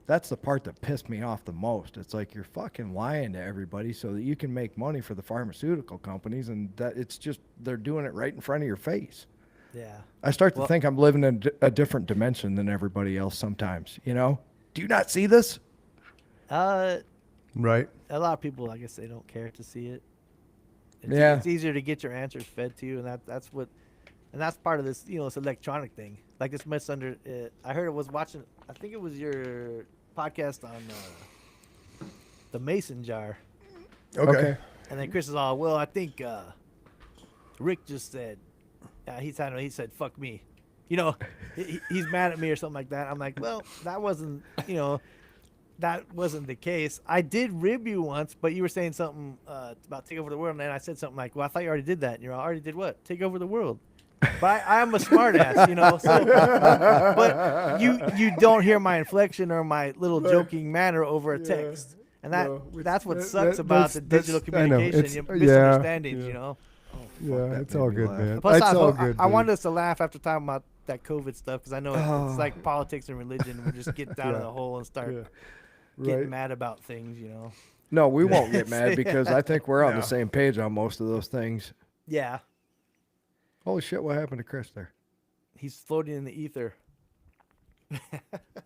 [SPEAKER 2] That's the part that pissed me off the most. It's like you're fucking lying to everybody so that you can make money for the pharmaceutical companies, and that it's just they're doing it right in front of your face.
[SPEAKER 3] Yeah.
[SPEAKER 2] I start to think I'm living in a different dimension than everybody else sometimes, Do you not see this?
[SPEAKER 1] Right.
[SPEAKER 3] A lot of people, I guess, they don't care to see it.
[SPEAKER 2] Yeah.
[SPEAKER 3] It's easier to get your answers fed to you, and that's part of this, this electronic thing. Like this I heard it was watching. I think it was your podcast on the Mason jar,
[SPEAKER 1] Okay.
[SPEAKER 3] and then Chris is all, well, I think Rick just said, he said, fuck me, he's mad at me or something like that. I'm like, well, that wasn't the case. I did rib you once, but you were saying something about take over the world, and then I said something like, well, I thought you already did that. And you're all, already did what? Take over the world. But I'm a smart ass, you know. So, but you don't hear my inflection or my little joking manner over a text, and that's what sucks about the digital
[SPEAKER 1] I know,
[SPEAKER 3] communication,
[SPEAKER 1] it's-
[SPEAKER 3] misunderstandings,
[SPEAKER 1] yeah.
[SPEAKER 3] you know.
[SPEAKER 1] Yeah,
[SPEAKER 2] that
[SPEAKER 1] it's
[SPEAKER 2] made
[SPEAKER 1] all
[SPEAKER 2] me
[SPEAKER 1] good,
[SPEAKER 2] laugh.
[SPEAKER 1] man.
[SPEAKER 3] Plus,
[SPEAKER 1] It's all good.
[SPEAKER 3] I
[SPEAKER 1] dude.
[SPEAKER 3] wanted us to laugh after talking about that COVID stuff because I know it's
[SPEAKER 1] Oh.
[SPEAKER 3] like politics and religion. We just get down in
[SPEAKER 1] Yeah.
[SPEAKER 3] the hole and start
[SPEAKER 1] Yeah.
[SPEAKER 3] getting
[SPEAKER 1] Right.
[SPEAKER 3] mad about things, you know.
[SPEAKER 2] No, we won't get mad because I think we're on
[SPEAKER 1] No.
[SPEAKER 2] the same page on most of those things.
[SPEAKER 3] Yeah,
[SPEAKER 2] Holy shit, what happened to Chris there?
[SPEAKER 3] he's floating in the ether.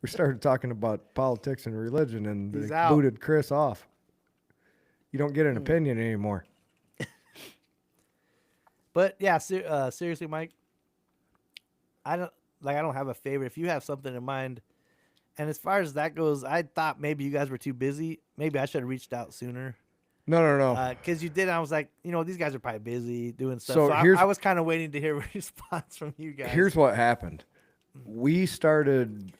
[SPEAKER 2] We started talking about politics and religion and
[SPEAKER 3] He's
[SPEAKER 2] they
[SPEAKER 3] out.
[SPEAKER 2] booted Chris off. You don't get an opinion anymore.
[SPEAKER 3] But yeah, seriously, Mike, I don't have a favorite. If you have something in mind, and as far as that goes, I thought maybe you guys were too busy. Maybe I should have reached out sooner.
[SPEAKER 2] No.
[SPEAKER 3] Because you did. I was like, you know, these guys are probably busy doing stuff.
[SPEAKER 2] So
[SPEAKER 3] So,
[SPEAKER 2] here's-
[SPEAKER 3] I was kind of waiting to hear a response from you guys.
[SPEAKER 2] Here's what happened. We started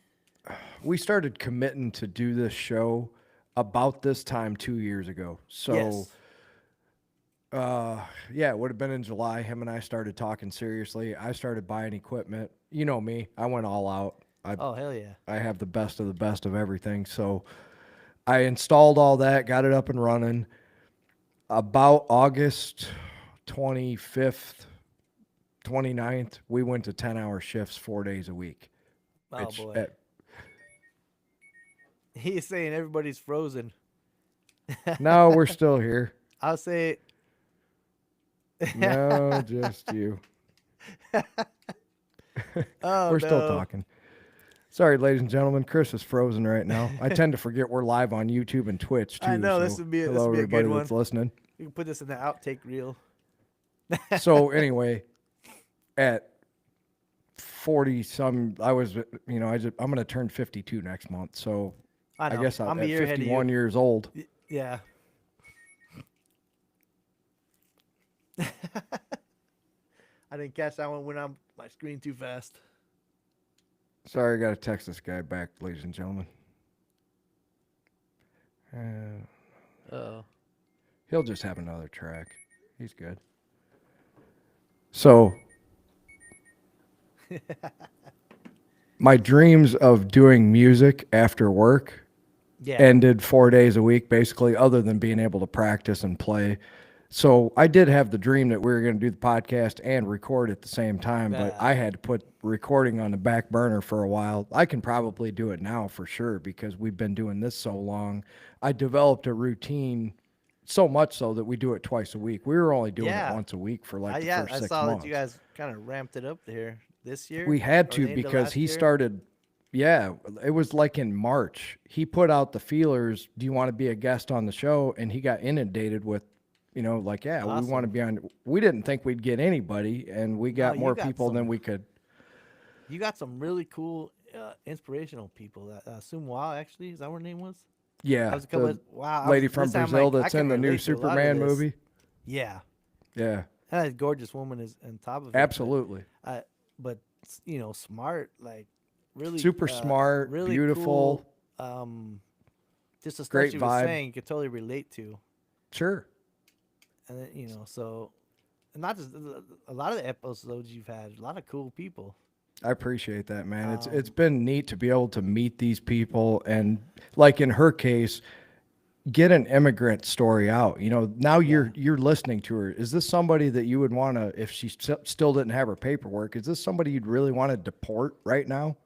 [SPEAKER 2] committing to do this show about this time 2 years ago. So
[SPEAKER 3] Yes.
[SPEAKER 2] yeah, it would have been in July. Him and I started talking seriously. I started buying equipment. You know me. I went all out.
[SPEAKER 3] Oh hell yeah.
[SPEAKER 2] I have the best of everything. So I installed all that, got it up and running. About August 25th, 29th, we went to 10-hour shifts 4 days a week.
[SPEAKER 3] Oh
[SPEAKER 2] It's-
[SPEAKER 3] boy. He's saying everybody's frozen.
[SPEAKER 2] no, we're still here.
[SPEAKER 3] I'll say
[SPEAKER 2] No, just you.
[SPEAKER 3] oh,
[SPEAKER 2] We're still
[SPEAKER 3] no.
[SPEAKER 2] talking. Sorry, ladies and gentlemen. Chris is frozen right now. I tend to forget we're live on YouTube and Twitch too.
[SPEAKER 3] I know,
[SPEAKER 2] so
[SPEAKER 3] this would be a
[SPEAKER 2] hello
[SPEAKER 3] good
[SPEAKER 2] everybody
[SPEAKER 3] one.
[SPEAKER 2] that's listening.
[SPEAKER 3] You can put this in the outtake reel.
[SPEAKER 2] So anyway, at 40 some, I was, you know, I'm going to turn 52 next month. So
[SPEAKER 3] I
[SPEAKER 2] I
[SPEAKER 3] know.
[SPEAKER 2] guess
[SPEAKER 3] I'm
[SPEAKER 2] at
[SPEAKER 3] a year ahead of
[SPEAKER 2] 51
[SPEAKER 3] you.
[SPEAKER 2] years old.
[SPEAKER 3] Yeah. I didn't catch that one when I'm my screen too fast.
[SPEAKER 2] Sorry, I got to text this guy back, ladies and gentlemen.
[SPEAKER 3] Oh.
[SPEAKER 2] He'll just have another track. He's good. So, my dreams of doing music after work
[SPEAKER 3] Yeah.
[SPEAKER 2] ended 4 days a week, basically, other than being able to practice and play. So I did have the dream that we were going to do the podcast and record at the same time, but
[SPEAKER 3] Yeah.
[SPEAKER 2] I had to put recording on the back burner for a while. I can probably do it now for sure because we've been doing this so long. I developed a routine so much so that we do it twice a week. We were only doing
[SPEAKER 3] Yeah.
[SPEAKER 2] it once a week for like the
[SPEAKER 3] yeah,
[SPEAKER 2] first
[SPEAKER 3] I
[SPEAKER 2] 6
[SPEAKER 3] saw
[SPEAKER 2] months.
[SPEAKER 3] that you guys kind of ramped it up there this year.
[SPEAKER 2] We had
[SPEAKER 3] or
[SPEAKER 2] to
[SPEAKER 3] the end of
[SPEAKER 2] because
[SPEAKER 3] last
[SPEAKER 2] he
[SPEAKER 3] year.
[SPEAKER 2] started. Yeah, it was like in March. He put out the feelers. Do you want to be a guest on the show? And he got inundated with, you know, like, yeah, we want to
[SPEAKER 3] Awesome.
[SPEAKER 2] be on. We didn't think we'd get anybody, and we got
[SPEAKER 3] you
[SPEAKER 2] more
[SPEAKER 3] got
[SPEAKER 2] people than
[SPEAKER 3] some-
[SPEAKER 2] we could.
[SPEAKER 3] You got some really cool, inspirational people. Sum Wow, actually, is that what her name was?
[SPEAKER 2] Yeah,
[SPEAKER 3] I was a couple
[SPEAKER 2] the
[SPEAKER 3] of- wow, I
[SPEAKER 2] lady
[SPEAKER 3] was
[SPEAKER 2] from
[SPEAKER 3] listening, I'm
[SPEAKER 2] Brazil
[SPEAKER 3] like, I
[SPEAKER 2] that's
[SPEAKER 3] can
[SPEAKER 2] in the new
[SPEAKER 3] relate to a lot of
[SPEAKER 2] Superman
[SPEAKER 3] this.
[SPEAKER 2] movie.
[SPEAKER 3] Yeah,
[SPEAKER 2] Yeah,
[SPEAKER 3] and that gorgeous woman is on top of it.
[SPEAKER 2] absolutely.
[SPEAKER 3] But you know, smart, like really
[SPEAKER 2] Super smart,
[SPEAKER 3] really
[SPEAKER 2] beautiful.
[SPEAKER 3] Cool, just the stuff
[SPEAKER 2] Great
[SPEAKER 3] she was
[SPEAKER 2] vibe.
[SPEAKER 3] saying, you could totally relate to.
[SPEAKER 2] Sure.
[SPEAKER 3] And then, you know, so and not just a lot of the episodes you've had, a lot of cool people.
[SPEAKER 2] I appreciate that, man. It's
[SPEAKER 3] Um,
[SPEAKER 2] been neat to be able to meet these people and, like in her case, get an immigrant story out. You know, now you're listening to her. Is this somebody that you would want to, if she still didn't have her paperwork, is this somebody you'd really want to deport right now?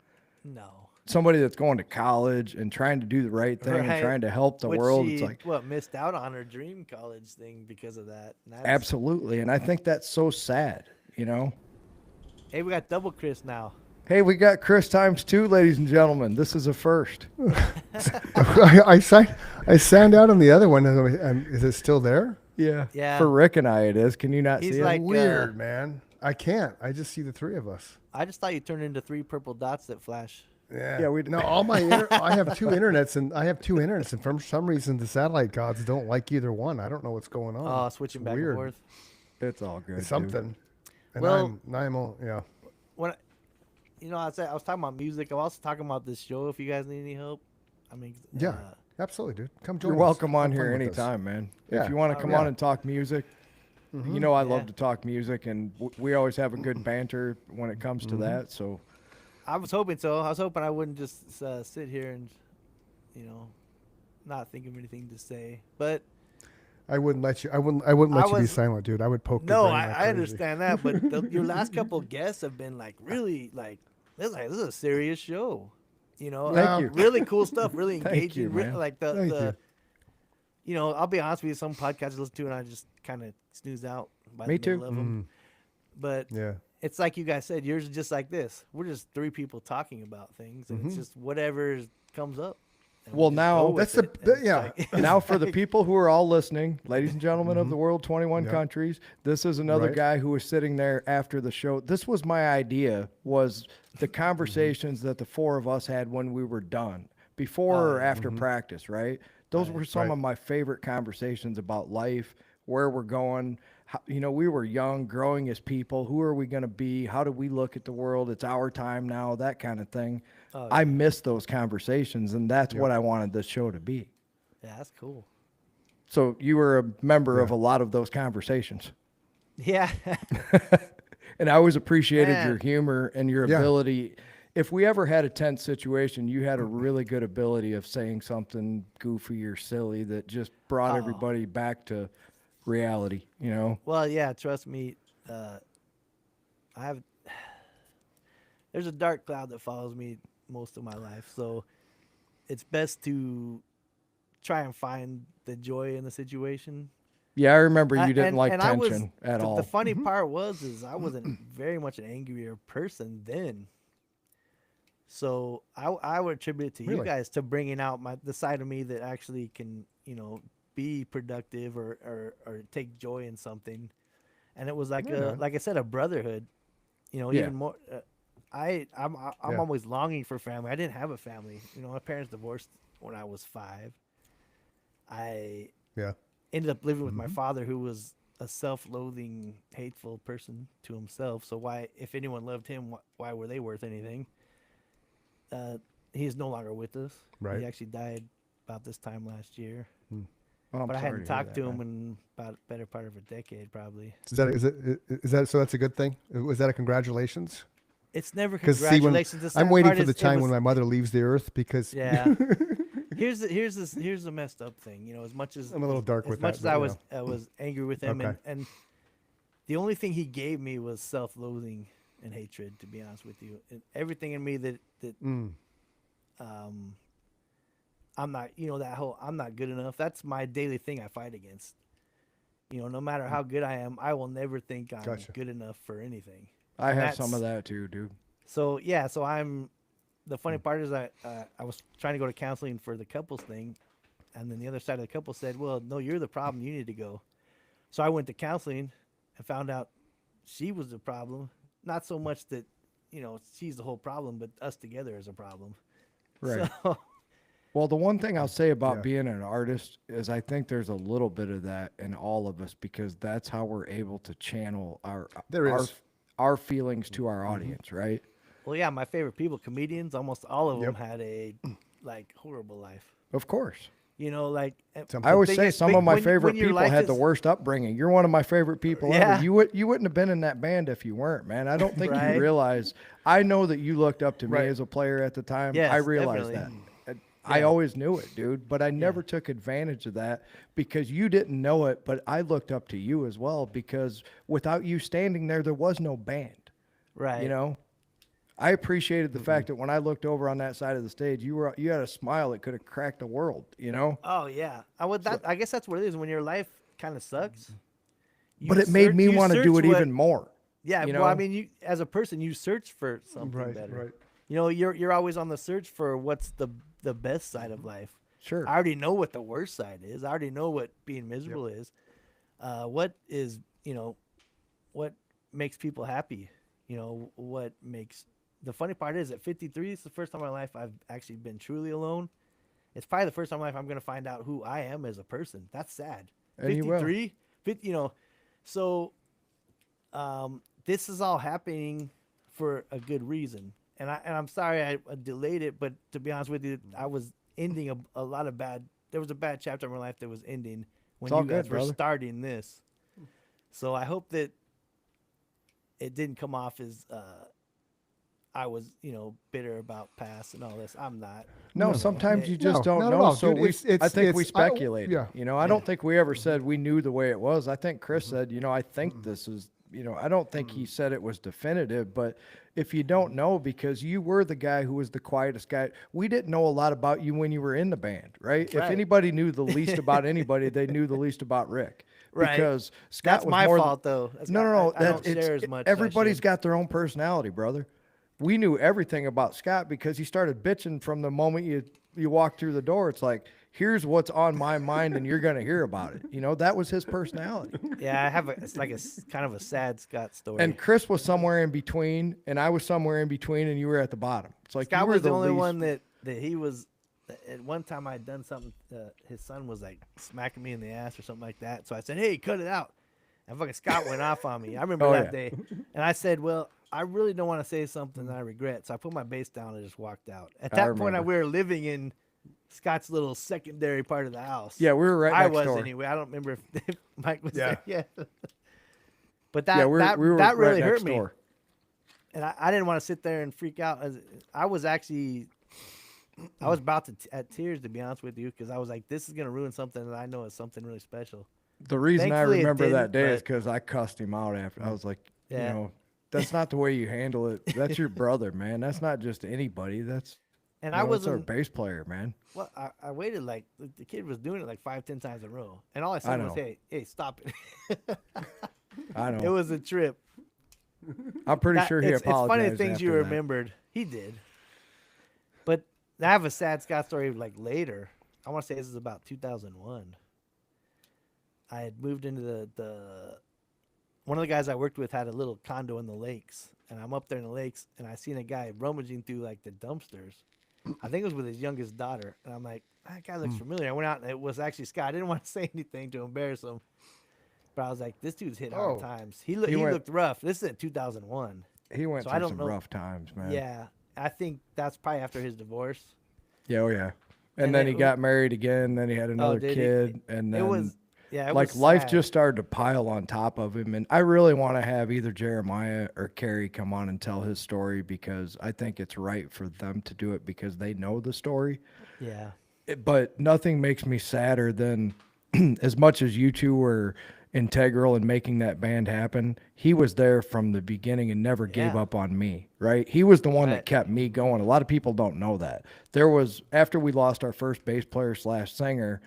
[SPEAKER 3] No.
[SPEAKER 2] Somebody that's going to college and trying to do the right thing and
[SPEAKER 3] Right.
[SPEAKER 2] trying to help the
[SPEAKER 3] Which
[SPEAKER 2] world.
[SPEAKER 3] she,
[SPEAKER 2] It's like,
[SPEAKER 3] missed out on her dream college thing because of that. And that's-
[SPEAKER 2] absolutely. And I think that's so sad, you know?
[SPEAKER 3] Hey, we got double Chris now.
[SPEAKER 2] Hey, we got Chris times 2, ladies and gentlemen. This is a first.
[SPEAKER 1] I signed out on the other one. Is it still there?
[SPEAKER 2] Yeah.
[SPEAKER 3] Yeah.
[SPEAKER 2] For Rick and I, it is. Can you not
[SPEAKER 3] He's
[SPEAKER 2] see it?
[SPEAKER 3] like,
[SPEAKER 1] Weird, man. I can't. I just see the three of us.
[SPEAKER 3] I just thought you turned into 3 purple dots that flash.
[SPEAKER 1] Yeah.
[SPEAKER 2] Yeah, we-
[SPEAKER 1] no. All my I have two internets, and for some reason the satellite gods don't like either one. I don't know what's going on.
[SPEAKER 3] Oh, switching
[SPEAKER 1] It's
[SPEAKER 3] back
[SPEAKER 1] weird.
[SPEAKER 3] and forth.
[SPEAKER 2] It's all good.
[SPEAKER 1] It's
[SPEAKER 2] dude.
[SPEAKER 1] something. And
[SPEAKER 3] Well-
[SPEAKER 1] yeah.
[SPEAKER 3] When I was talking about music. I was also talking about this show. If you guys need any help, I mean,
[SPEAKER 1] Absolutely, dude. Come join
[SPEAKER 2] You're
[SPEAKER 1] us.
[SPEAKER 2] welcome on
[SPEAKER 1] Have fun
[SPEAKER 2] here
[SPEAKER 1] with us.
[SPEAKER 2] anytime, man.
[SPEAKER 1] Yeah.
[SPEAKER 2] If you want to come
[SPEAKER 1] Yeah.
[SPEAKER 2] on and talk music, You know, I love
[SPEAKER 3] Yeah.
[SPEAKER 2] to talk music, and we always have a good banter when it comes to that. So,
[SPEAKER 3] I was hoping so. I was hoping I wouldn't just sit here and, you know, not think of anything to say. But
[SPEAKER 1] I wouldn't let you. I wouldn't let
[SPEAKER 3] I
[SPEAKER 1] you be
[SPEAKER 3] was-
[SPEAKER 1] silent, dude. I would poke.
[SPEAKER 3] no,
[SPEAKER 1] your brain like
[SPEAKER 3] I
[SPEAKER 1] crazy.
[SPEAKER 3] understand that. But your last couple guests have been like really this is a serious show. You know,
[SPEAKER 2] Thank you.
[SPEAKER 3] really cool stuff, really
[SPEAKER 2] Thank
[SPEAKER 3] engaging.
[SPEAKER 2] you, man.
[SPEAKER 3] Like
[SPEAKER 1] Thank you.
[SPEAKER 3] you know, I'll be honest with you. Some podcasts I listen to and I just kind of snooze out by
[SPEAKER 2] Me
[SPEAKER 3] the middle
[SPEAKER 2] too.
[SPEAKER 3] of them. But
[SPEAKER 1] Yeah.
[SPEAKER 3] it's like you guys said, yours is just like this. We're just three people talking about things, and it's just whatever comes up. And we
[SPEAKER 2] Well,
[SPEAKER 3] just
[SPEAKER 2] now-
[SPEAKER 3] go with
[SPEAKER 1] That's
[SPEAKER 3] it,
[SPEAKER 1] the-
[SPEAKER 3] and it's
[SPEAKER 1] yeah.
[SPEAKER 3] like-
[SPEAKER 2] now for the people who are all listening, ladies and gentlemen of the world, 21
[SPEAKER 1] Yeah.
[SPEAKER 2] countries, this is another
[SPEAKER 1] Right.
[SPEAKER 2] guy who was sitting there after the show. This was my idea, was the conversations that the four of us had when we were done, before or after practice, right? Those were some
[SPEAKER 1] Right.
[SPEAKER 2] of my favorite conversations about life, where we're going. How, you know, we were young, growing as people. Who are we going to be? How do we look at the world? It's our time now, that kind of thing. I miss those conversations, and that's what I wanted this show to be.
[SPEAKER 3] yeah, that's cool.
[SPEAKER 2] So you were a member of a lot of those conversations.
[SPEAKER 3] Yeah,
[SPEAKER 2] And I always appreciated
[SPEAKER 3] Man.
[SPEAKER 2] your humor and your
[SPEAKER 1] Yeah.
[SPEAKER 2] ability. If we ever had a tense situation, you had a really good ability of saying something goofy or silly that just brought everybody back to reality, you know?
[SPEAKER 3] well, yeah. Trust me, I have. There's a dark cloud that follows me most of my life, so it's best to try and find the joy in the situation.
[SPEAKER 2] Yeah, I remember you
[SPEAKER 3] I-
[SPEAKER 2] didn't
[SPEAKER 3] and-
[SPEAKER 2] like
[SPEAKER 3] and I was-
[SPEAKER 2] tension at
[SPEAKER 3] the,
[SPEAKER 2] all.
[SPEAKER 3] The funny part is I wasn't very much an angrier person then. So I would attribute it to you
[SPEAKER 1] Really?
[SPEAKER 3] guys to bringing out the side of me that actually can, be productive or take joy in something. And it was like like I said, a brotherhood,
[SPEAKER 2] Yeah.
[SPEAKER 3] even more. I'm
[SPEAKER 1] Yeah.
[SPEAKER 3] always longing for family. I didn't have a family. My parents divorced when I was 5. I
[SPEAKER 1] Yeah.
[SPEAKER 3] ended up living with my father, who was a self-loathing, hateful person to himself. So why, if anyone loved him, why were they worth anything? He's no longer with us.
[SPEAKER 1] Right.
[SPEAKER 3] He actually died about this time last year.
[SPEAKER 2] Oh, I'm
[SPEAKER 3] But I
[SPEAKER 2] sorry
[SPEAKER 3] hadn't
[SPEAKER 2] to hear
[SPEAKER 3] talked to
[SPEAKER 2] that,
[SPEAKER 3] him
[SPEAKER 2] man.
[SPEAKER 3] in about better part of a decade, probably.
[SPEAKER 1] Is that so? That's a good thing. Was that a congratulations?
[SPEAKER 3] It's never
[SPEAKER 1] Because
[SPEAKER 3] congratulations. The
[SPEAKER 1] I'm
[SPEAKER 3] sad
[SPEAKER 1] waiting
[SPEAKER 3] part
[SPEAKER 1] for the
[SPEAKER 3] is it
[SPEAKER 1] time
[SPEAKER 3] was-
[SPEAKER 1] when my mother leaves the earth because
[SPEAKER 3] Yeah. here's the messed up thing. As much as
[SPEAKER 1] I'm a little dark
[SPEAKER 3] as
[SPEAKER 1] with
[SPEAKER 3] much
[SPEAKER 1] that,
[SPEAKER 3] as
[SPEAKER 1] but,
[SPEAKER 3] I was angry with him,
[SPEAKER 1] Okay.
[SPEAKER 3] and the only thing he gave me was self-loathing and hatred. To be honest with you, and everything in me that I'm not, that whole I'm not good enough. That's my daily thing I fight against. No matter how good I am, I will never think I'm
[SPEAKER 1] Gotcha.
[SPEAKER 3] good enough for anything.
[SPEAKER 2] I
[SPEAKER 3] And
[SPEAKER 2] have some of
[SPEAKER 3] that's-
[SPEAKER 2] that too, dude.
[SPEAKER 3] So yeah, so the funny part is I was trying to go to counseling for the couples thing, and then the other side of the couple said, "Well, no, you're the problem. You need to go." So I went to counseling and found out she was the problem. Not so much that she's the whole problem, but us together is a problem.
[SPEAKER 2] Right.
[SPEAKER 3] So,
[SPEAKER 2] Well, the one thing I'll say about
[SPEAKER 1] Yeah.
[SPEAKER 2] being an artist is I think there's a little bit of that in all of us, because that's how we're able to channel
[SPEAKER 1] There
[SPEAKER 2] our,
[SPEAKER 1] is.
[SPEAKER 2] our feelings to our audience, right?
[SPEAKER 3] well, yeah, my favorite people, comedians, almost all of them
[SPEAKER 1] Yep.
[SPEAKER 3] had a horrible life.
[SPEAKER 2] Of course.
[SPEAKER 1] Some
[SPEAKER 2] I always
[SPEAKER 3] thing
[SPEAKER 2] say
[SPEAKER 3] is,
[SPEAKER 2] some
[SPEAKER 3] big-
[SPEAKER 2] of my
[SPEAKER 3] when-
[SPEAKER 2] favorite
[SPEAKER 3] when your
[SPEAKER 2] people
[SPEAKER 3] life
[SPEAKER 2] had the
[SPEAKER 3] is-
[SPEAKER 2] worst upbringing. You're one of my favorite people
[SPEAKER 3] Yeah.
[SPEAKER 2] ever. You wouldn't have been in that band if you weren't, man. I don't think
[SPEAKER 3] Right.
[SPEAKER 2] you realize. I know that you looked up to me
[SPEAKER 1] Right.
[SPEAKER 2] as a player at the time.
[SPEAKER 3] Yes,
[SPEAKER 2] I realized
[SPEAKER 3] definitely.
[SPEAKER 2] that. I always knew it, dude, but I never took advantage of that because you didn't know it, but I looked up to you as well, because without you standing there was no band.
[SPEAKER 3] right.
[SPEAKER 2] You know? I appreciated the fact that when I looked over on that side of the stage, you had a smile that could have cracked the world, you know?
[SPEAKER 3] Oh yeah, I guess that's what it is when your life kind of sucks.
[SPEAKER 2] But it made me want to do it even more.
[SPEAKER 3] Yeah,
[SPEAKER 2] you
[SPEAKER 3] well, I
[SPEAKER 2] know?
[SPEAKER 3] mean, you as a person, you search for something
[SPEAKER 1] Right,
[SPEAKER 3] better.
[SPEAKER 1] right.
[SPEAKER 3] You're always on the search for what's the best side of life.
[SPEAKER 2] Sure.
[SPEAKER 3] I already know what the worst side is. I already know what being miserable is. What is what makes people happy? What makes the funny part is at 53, it's the first time in my life I've actually been truly alone. It's probably the first time in my life I'm going to find out who I am as a person. That's sad.
[SPEAKER 2] And you will.
[SPEAKER 3] 53, so this is all happening for a good reason. And I'm sorry I delayed it, but to be honest with you, I was ending a lot of bad. There was a bad chapter in my life that was ending when
[SPEAKER 2] It's all
[SPEAKER 3] you guys
[SPEAKER 2] good,
[SPEAKER 3] were
[SPEAKER 2] brother.
[SPEAKER 3] starting this. So I hope that it didn't come off as I was, bitter about past and all this. I'm not.
[SPEAKER 2] No, sometimes you just
[SPEAKER 1] No,
[SPEAKER 2] don't
[SPEAKER 1] not at
[SPEAKER 2] know.
[SPEAKER 1] all,
[SPEAKER 2] So
[SPEAKER 1] dude.
[SPEAKER 2] I think we
[SPEAKER 1] it's-
[SPEAKER 2] speculated.
[SPEAKER 1] yeah.
[SPEAKER 2] I don't think we ever said we knew the way it was. I think Chris said, I think this is, I don't think he said it was definitive, but if you don't know, because you were the guy who was the quietest guy, we didn't know a lot about you when you were in the band, right? If
[SPEAKER 3] Right.
[SPEAKER 2] anybody knew the least about anybody, they knew the least about Rick.
[SPEAKER 3] Right.
[SPEAKER 2] Because Scott
[SPEAKER 3] That's
[SPEAKER 2] was
[SPEAKER 3] my
[SPEAKER 2] more
[SPEAKER 3] fault, though. That's
[SPEAKER 2] No,
[SPEAKER 3] not-
[SPEAKER 2] no, no.
[SPEAKER 3] I don't share as much as I
[SPEAKER 2] Everybody's
[SPEAKER 3] should.
[SPEAKER 2] got their own personality, brother. We knew everything about Scott because he started bitching from the moment you walked through the door. It's like, here's what's on my mind, and you're gonna hear about it. That was his personality.
[SPEAKER 3] Yeah, I have it's like kind of a sad Scott story.
[SPEAKER 2] And Chris was somewhere in between, and I was somewhere in between, and you were at the bottom. It's like
[SPEAKER 3] Scott
[SPEAKER 2] you were
[SPEAKER 3] was the only
[SPEAKER 2] least-
[SPEAKER 3] one that he was. At one time, I had done something. His son was like smacking me in the ass or something like that. So I said, "Hey, cut it out." And fucking Scott went off on me. I remember
[SPEAKER 2] Oh,
[SPEAKER 3] that
[SPEAKER 2] yeah.
[SPEAKER 3] day. And I said, "Well, I really don't want to say something that I regret." So I put my bass down and just walked out. At
[SPEAKER 2] I
[SPEAKER 3] that point,
[SPEAKER 2] remember.
[SPEAKER 3] we were living in Scott's little secondary part of the house.
[SPEAKER 2] Yeah, we were right
[SPEAKER 3] I
[SPEAKER 2] next
[SPEAKER 3] was
[SPEAKER 2] door.
[SPEAKER 3] anyway. I don't remember if Mike was
[SPEAKER 1] Yeah.
[SPEAKER 3] there. Yeah. But that
[SPEAKER 2] Yeah, we were
[SPEAKER 3] that
[SPEAKER 2] right
[SPEAKER 3] really
[SPEAKER 2] next
[SPEAKER 3] hurt me.
[SPEAKER 2] door.
[SPEAKER 3] And I didn't want to sit there and freak out. I was actually, I was about to at tears, to be honest with you, because I was like, this is gonna ruin something that I know is something really special.
[SPEAKER 2] The reason I
[SPEAKER 3] Thankfully, it
[SPEAKER 2] remember that
[SPEAKER 3] didn't,
[SPEAKER 2] day is
[SPEAKER 3] but-
[SPEAKER 2] because I cussed him out after. I was like,
[SPEAKER 3] Yeah.
[SPEAKER 2] that's not the way you handle it. That's your brother, man. That's not just anybody. That's
[SPEAKER 3] And
[SPEAKER 2] you
[SPEAKER 3] I
[SPEAKER 2] know, it's our
[SPEAKER 3] wasn't.
[SPEAKER 2] bass player, man.
[SPEAKER 3] Well, I waited like the kid was doing it like 5-10 times in a row, and all I
[SPEAKER 2] I
[SPEAKER 3] said was,
[SPEAKER 2] know.
[SPEAKER 3] hey, stop it.
[SPEAKER 2] I know.
[SPEAKER 3] It was a trip.
[SPEAKER 2] I'm pretty
[SPEAKER 3] That-
[SPEAKER 2] sure he
[SPEAKER 3] it's
[SPEAKER 2] apologized.
[SPEAKER 3] funny the things you
[SPEAKER 2] after that.
[SPEAKER 3] remembered. He did. But I have a sad Scott story like later. I want to say this is about 2001. I had moved into the one of the guys I worked with had a little condo in the lakes, and I'm up there in the lakes, and I seen a guy rummaging through like the dumpsters. I think it was with his youngest daughter, and I'm like, that guy looks familiar. I went out, and it was actually Scott. I didn't want to say anything to embarrass him, but I was like, this dude's hit hard
[SPEAKER 1] Oh.
[SPEAKER 3] times. He
[SPEAKER 2] He went-
[SPEAKER 3] looked rough. This is in 2001.
[SPEAKER 2] He went
[SPEAKER 3] So I
[SPEAKER 2] through
[SPEAKER 3] don't
[SPEAKER 2] some
[SPEAKER 3] know-
[SPEAKER 2] rough times, man.
[SPEAKER 3] Yeah, I think that's probably after his divorce.
[SPEAKER 2] Yeah, oh yeah. And,
[SPEAKER 3] And
[SPEAKER 2] then
[SPEAKER 3] it
[SPEAKER 2] he
[SPEAKER 3] w-
[SPEAKER 2] got married again. Then he had another
[SPEAKER 3] did he?
[SPEAKER 2] kid, and then
[SPEAKER 3] It was, yeah, it
[SPEAKER 2] like
[SPEAKER 3] was
[SPEAKER 2] life
[SPEAKER 3] sad.
[SPEAKER 2] just started to pile on top of him. And I really want to have either Jeremiah or Kerry come on and tell his story because I think it's right for them to do it because they know the story.
[SPEAKER 3] Yeah,
[SPEAKER 2] But nothing makes me sadder than as much as you two were integral in making that band happen, he was there from the beginning and never gave
[SPEAKER 3] Yeah.
[SPEAKER 2] up on me, right? He was the one
[SPEAKER 3] Right.
[SPEAKER 2] that kept me going. A lot of people don't know that. There was, after we lost our first bass player / singer,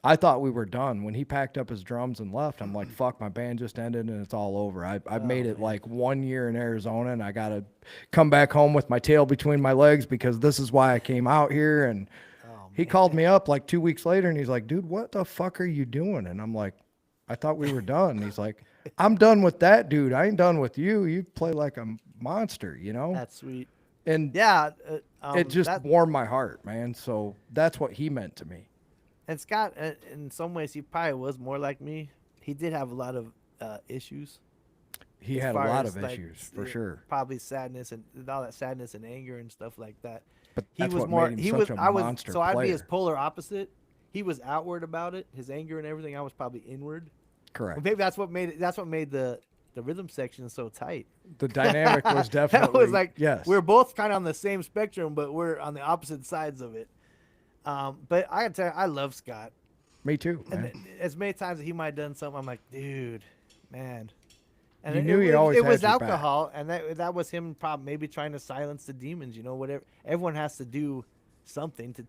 [SPEAKER 2] I thought we were done. When he packed up his drums and left, I'm like, fuck, my band just ended and it's all over. I've made it like 1 year in Arizona and I got to come back home with my tail between my legs because this is why I came out here. And he called me up like 2 weeks later and he's like, dude, what the fuck are you doing? And I'm like, I thought we were done. And he's like, I'm done with that, dude. I ain't done with you. You play like a monster, you know?
[SPEAKER 3] that's sweet.
[SPEAKER 2] And
[SPEAKER 3] Yeah,
[SPEAKER 2] it just
[SPEAKER 3] that,
[SPEAKER 2] warmed my heart, man. So that's what he meant to me.
[SPEAKER 3] and Scott, in some ways, he probably was more like me. He did have a lot of issues.
[SPEAKER 2] He
[SPEAKER 3] as
[SPEAKER 2] had a
[SPEAKER 3] far
[SPEAKER 2] lot
[SPEAKER 3] as,
[SPEAKER 2] of
[SPEAKER 3] like,
[SPEAKER 2] issues, for sure.
[SPEAKER 3] Probably sadness and all that sadness and anger and stuff like that.
[SPEAKER 2] But
[SPEAKER 3] He
[SPEAKER 2] that's
[SPEAKER 3] was
[SPEAKER 2] what
[SPEAKER 3] more.
[SPEAKER 2] made him
[SPEAKER 3] He
[SPEAKER 2] such
[SPEAKER 3] was.
[SPEAKER 2] a
[SPEAKER 3] I was.
[SPEAKER 2] monster
[SPEAKER 3] So I'd be his
[SPEAKER 2] player.
[SPEAKER 3] polar opposite. He was outward about it, his anger and everything. I was probably inward.
[SPEAKER 2] Correct.
[SPEAKER 3] Well, maybe that's what made it. That's what made the rhythm section so tight.
[SPEAKER 2] The dynamic was
[SPEAKER 3] That
[SPEAKER 2] definitely
[SPEAKER 3] was like
[SPEAKER 2] yes.
[SPEAKER 3] we're both kind of on the same spectrum, but we're on the opposite sides of it. But I gotta tell you, I love Scott.
[SPEAKER 2] Me too,
[SPEAKER 3] And
[SPEAKER 2] man.
[SPEAKER 3] as many times that he might have done something, I'm like, dude, man. And
[SPEAKER 2] You knew he always
[SPEAKER 3] it
[SPEAKER 2] had
[SPEAKER 3] was
[SPEAKER 2] your back.
[SPEAKER 3] alcohol, and that was him probably maybe trying to silence the demons. You know, whatever. Everyone has to do something to.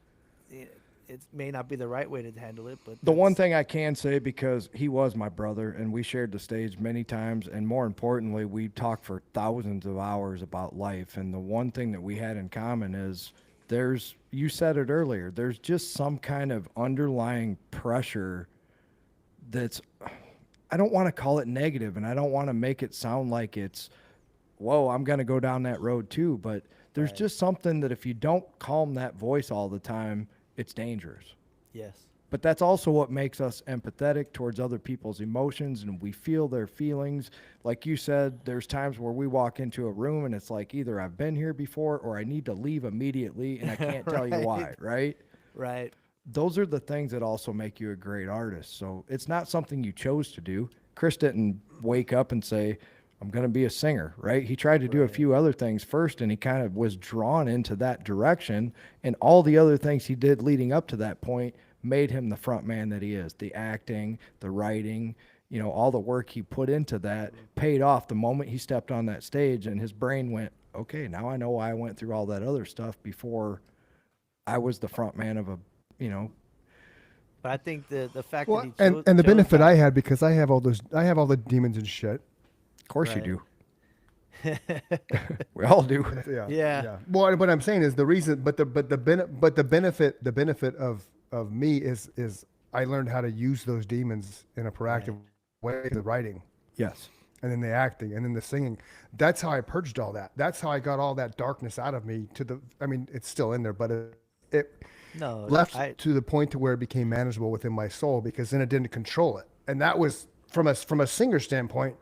[SPEAKER 3] It may not be the right way to handle it, but
[SPEAKER 2] The one
[SPEAKER 3] that's-
[SPEAKER 2] thing I can say, because he was my brother and we shared the stage many times, and more importantly, we talked for thousands of hours about life. And the one thing that we had in common is you said it earlier, there's just some kind of underlying pressure that's, I don't want to call it negative and I don't want to make it sound like it's, whoa, I'm going to go down that road too. But there's just something that if you don't calm that voice all the time, it's dangerous.
[SPEAKER 3] Yes.
[SPEAKER 2] But that's also what makes us empathetic towards other people's emotions and we feel their feelings. Like you said, there's times where we walk into a room and it's like either I've been here before or I need to leave immediately and I can't tell you why, right?
[SPEAKER 3] Right.
[SPEAKER 2] Those are the things that also make you a great artist. So it's not something you chose to do. Chris didn't wake up and say, I'm going to be a singer, right? He tried to do a few other things first, and he kind of was drawn into that direction. And all the other things he did leading up to that point made him the front man that he is. The acting, the writing, you know, all the work he put into that paid off the moment he stepped on that stage, and his brain went, okay, now I know why I went through all that other stuff before I was the front man of a, you know.
[SPEAKER 3] But I think the fact
[SPEAKER 1] Well,
[SPEAKER 3] that he
[SPEAKER 1] and
[SPEAKER 3] chose,
[SPEAKER 1] the
[SPEAKER 3] chose
[SPEAKER 1] benefit
[SPEAKER 3] that-
[SPEAKER 1] I had because I have all the demons and shit.
[SPEAKER 2] Of course
[SPEAKER 3] Right.
[SPEAKER 2] you do. We all do.
[SPEAKER 1] Yeah.
[SPEAKER 3] Yeah.
[SPEAKER 1] Well, what I'm saying is the reason, but the benefit of me is I learned how to use those demons in a proactive way. The writing,
[SPEAKER 2] Yes.
[SPEAKER 1] and then the acting, and then the singing. That's how I purged all that. That's how I got all that darkness out of me. I mean, it's still in there, but it
[SPEAKER 3] no
[SPEAKER 1] left
[SPEAKER 3] I,
[SPEAKER 1] to the point to where it became manageable within my soul, because then it didn't control it. And that was from a singer standpoint,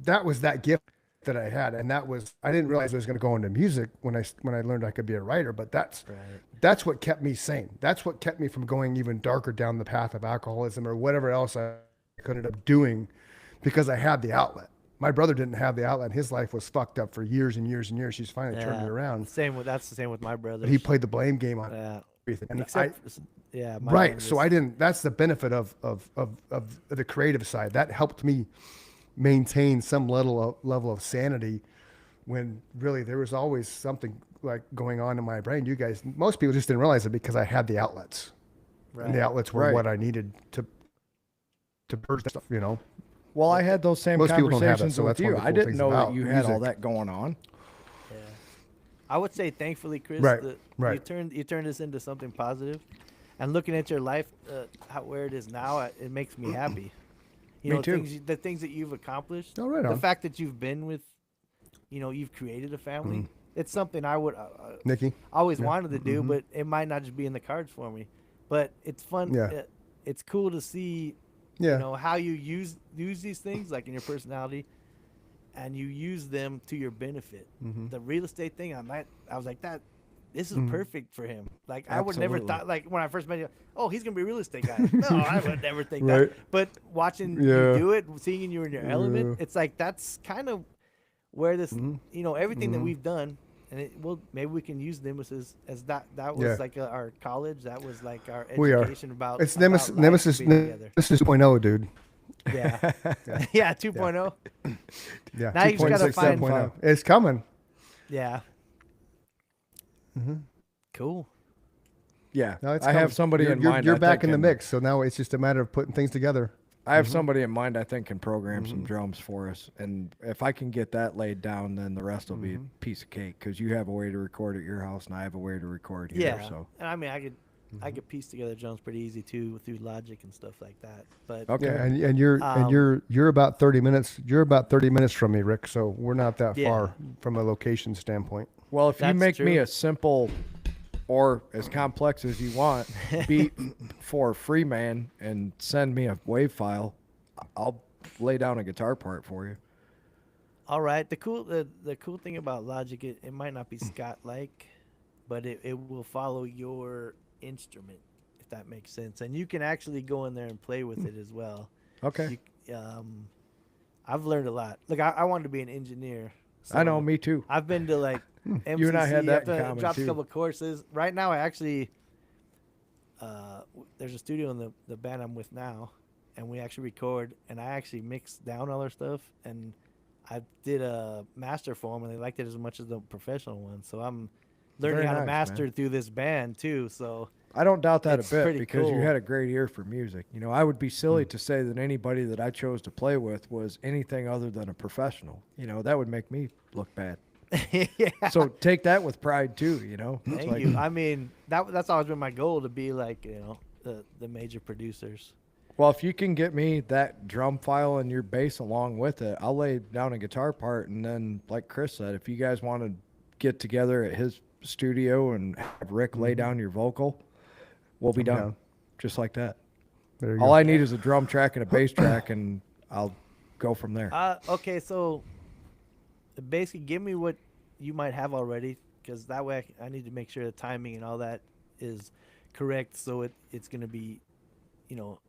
[SPEAKER 1] that was that gift that I had. And that was, I didn't realize I was going to go into music when I learned I could be a writer, but that's what kept me sane. That's what kept me from going even darker down the path of alcoholism or whatever else I could end up doing, because I had the outlet. My brother didn't have the outlet. His life was fucked up for years and years and years. She's finally turned it around.
[SPEAKER 3] That's the same with my brother.
[SPEAKER 1] But he played the blame game on
[SPEAKER 3] Yeah.
[SPEAKER 1] everything. And
[SPEAKER 3] Yeah.
[SPEAKER 1] right. So I didn't. That's the benefit of the creative side. That helped me maintain some level of sanity, when really there was always something like going on in my brain. Most people just didn't realize it because I had the outlets, and the outlets were
[SPEAKER 2] Right.
[SPEAKER 1] what I needed to purge stuff. You know.
[SPEAKER 2] Well, I had those same
[SPEAKER 1] Most people don't have that,
[SPEAKER 2] conversations
[SPEAKER 1] so
[SPEAKER 2] with
[SPEAKER 1] that's one
[SPEAKER 2] you.
[SPEAKER 1] of the
[SPEAKER 2] I
[SPEAKER 1] cool
[SPEAKER 2] didn't
[SPEAKER 1] things
[SPEAKER 2] know that
[SPEAKER 1] about
[SPEAKER 2] you had all
[SPEAKER 1] music.
[SPEAKER 2] that going on.
[SPEAKER 3] Yeah. I would say thankfully, Chris,
[SPEAKER 1] Right,
[SPEAKER 3] that
[SPEAKER 1] right.
[SPEAKER 3] you turned this into something positive, and looking at your life, where it is now, it makes me happy. You
[SPEAKER 2] Me
[SPEAKER 3] know,
[SPEAKER 2] too.
[SPEAKER 3] the things that you've accomplished.
[SPEAKER 1] Oh, right
[SPEAKER 3] the
[SPEAKER 1] on.
[SPEAKER 3] fact that you've been with, you've created a family. It's something I would
[SPEAKER 1] Nikki.
[SPEAKER 3] always wanted to do, but it might not just be in the cards for me. But it's fun.
[SPEAKER 1] Yeah.
[SPEAKER 3] It's cool to see,
[SPEAKER 1] Yeah.
[SPEAKER 3] how you use these things, like in your personality, and you use them to your benefit. The real estate thing, I was like, this is perfect for him. Like I would never
[SPEAKER 2] Absolutely.
[SPEAKER 3] thought, like when I first met you, oh, he's gonna be a real estate guy. No, I would never think
[SPEAKER 1] Right.
[SPEAKER 3] that. But watching
[SPEAKER 1] Yeah.
[SPEAKER 3] you do it, seeing you in your element,
[SPEAKER 1] Yeah.
[SPEAKER 3] it's like that's kind of where this, everything that we've done. And maybe we can use Nemesis as that was
[SPEAKER 1] Yeah.
[SPEAKER 3] like our college. That was like our
[SPEAKER 1] We are.
[SPEAKER 3] education about.
[SPEAKER 1] It's
[SPEAKER 3] about
[SPEAKER 1] Nemesis.
[SPEAKER 3] life
[SPEAKER 1] Nemesis.
[SPEAKER 3] being together.
[SPEAKER 1] Nemesis 2.0, dude.
[SPEAKER 3] Yeah. Yeah. 2.0.
[SPEAKER 1] Yeah.
[SPEAKER 3] Now you just gotta
[SPEAKER 1] 2.6,
[SPEAKER 3] find-
[SPEAKER 1] 7.0. It's coming.
[SPEAKER 3] Yeah. Cool.
[SPEAKER 2] Yeah.
[SPEAKER 1] No, it's
[SPEAKER 2] I have
[SPEAKER 1] coming.
[SPEAKER 2] somebody
[SPEAKER 1] you're,
[SPEAKER 2] in
[SPEAKER 1] you're,
[SPEAKER 2] mind.
[SPEAKER 1] You're
[SPEAKER 2] I
[SPEAKER 1] back
[SPEAKER 2] think,
[SPEAKER 1] in the
[SPEAKER 2] and
[SPEAKER 1] mix, so now it's just a matter of putting things together.
[SPEAKER 2] I have somebody in mind I think can program some drums for us. And if I can get that laid down, then the rest will be a piece of cake, because you have a way to record at your house and I have a way to record here.
[SPEAKER 3] Yeah.
[SPEAKER 2] So
[SPEAKER 3] And I mean, I could piece together drums pretty easy too through Logic and stuff like that. But
[SPEAKER 2] okay.
[SPEAKER 1] Yeah, and you're about 30 minutes. You're about 30 minutes from me, Rick. So we're not that
[SPEAKER 3] Yeah.
[SPEAKER 1] far from a location standpoint.
[SPEAKER 2] Well, if you
[SPEAKER 3] That's
[SPEAKER 2] make me
[SPEAKER 3] true.
[SPEAKER 2] a simple or as complex as you want beat for free man and send me a wave file, I'll lay down a guitar part for you.
[SPEAKER 3] all right, the cool thing about Logic, it might not be Scott like, but it will follow your instrument, if that makes sense, and you can actually go in there and play with it as well.
[SPEAKER 2] Okay.
[SPEAKER 3] I've learned a lot. Look, I wanted to be an engineer.
[SPEAKER 2] I know,
[SPEAKER 3] so
[SPEAKER 2] me too.
[SPEAKER 3] I've been to like MCC.
[SPEAKER 2] You and I had that in
[SPEAKER 3] I've
[SPEAKER 2] common,
[SPEAKER 3] dropped
[SPEAKER 2] too.
[SPEAKER 3] a couple of courses. Right now, I actually there's a studio in the band I'm with now, and we actually record, and I actually mix down all our stuff, and I did a master for them, and they liked it as much as the professional one. So I'm learning
[SPEAKER 2] Very
[SPEAKER 3] how to
[SPEAKER 2] nice,
[SPEAKER 3] master
[SPEAKER 2] man.
[SPEAKER 3] through this band too. So
[SPEAKER 2] I don't doubt that
[SPEAKER 3] It's
[SPEAKER 2] a bit,
[SPEAKER 3] pretty
[SPEAKER 2] because you
[SPEAKER 3] cool.
[SPEAKER 2] had a great ear for music. You know, I would be silly to say that anybody that I chose to play with was anything other than a professional. You know, that would make me look bad.
[SPEAKER 3] yeah.
[SPEAKER 2] So take that with pride too, you know. It's
[SPEAKER 3] Thank
[SPEAKER 2] like,
[SPEAKER 3] you. I mean, that's always been my goal, to be like, the major producers.
[SPEAKER 2] Well, if you can get me that drum file and your bass along with it, I'll lay down a guitar part, and then, like Chris said, if you guys want to get together at his studio and have Rick lay down your vocal, we'll be done.
[SPEAKER 1] down.
[SPEAKER 2] Just like that.
[SPEAKER 1] There you
[SPEAKER 2] All
[SPEAKER 1] go.
[SPEAKER 2] I need is a drum track and a bass track, and I'll go from there.
[SPEAKER 3] Okay, so basically, give me what you might have already, because that way I need to make sure the timing and all that is correct. So it's going to be,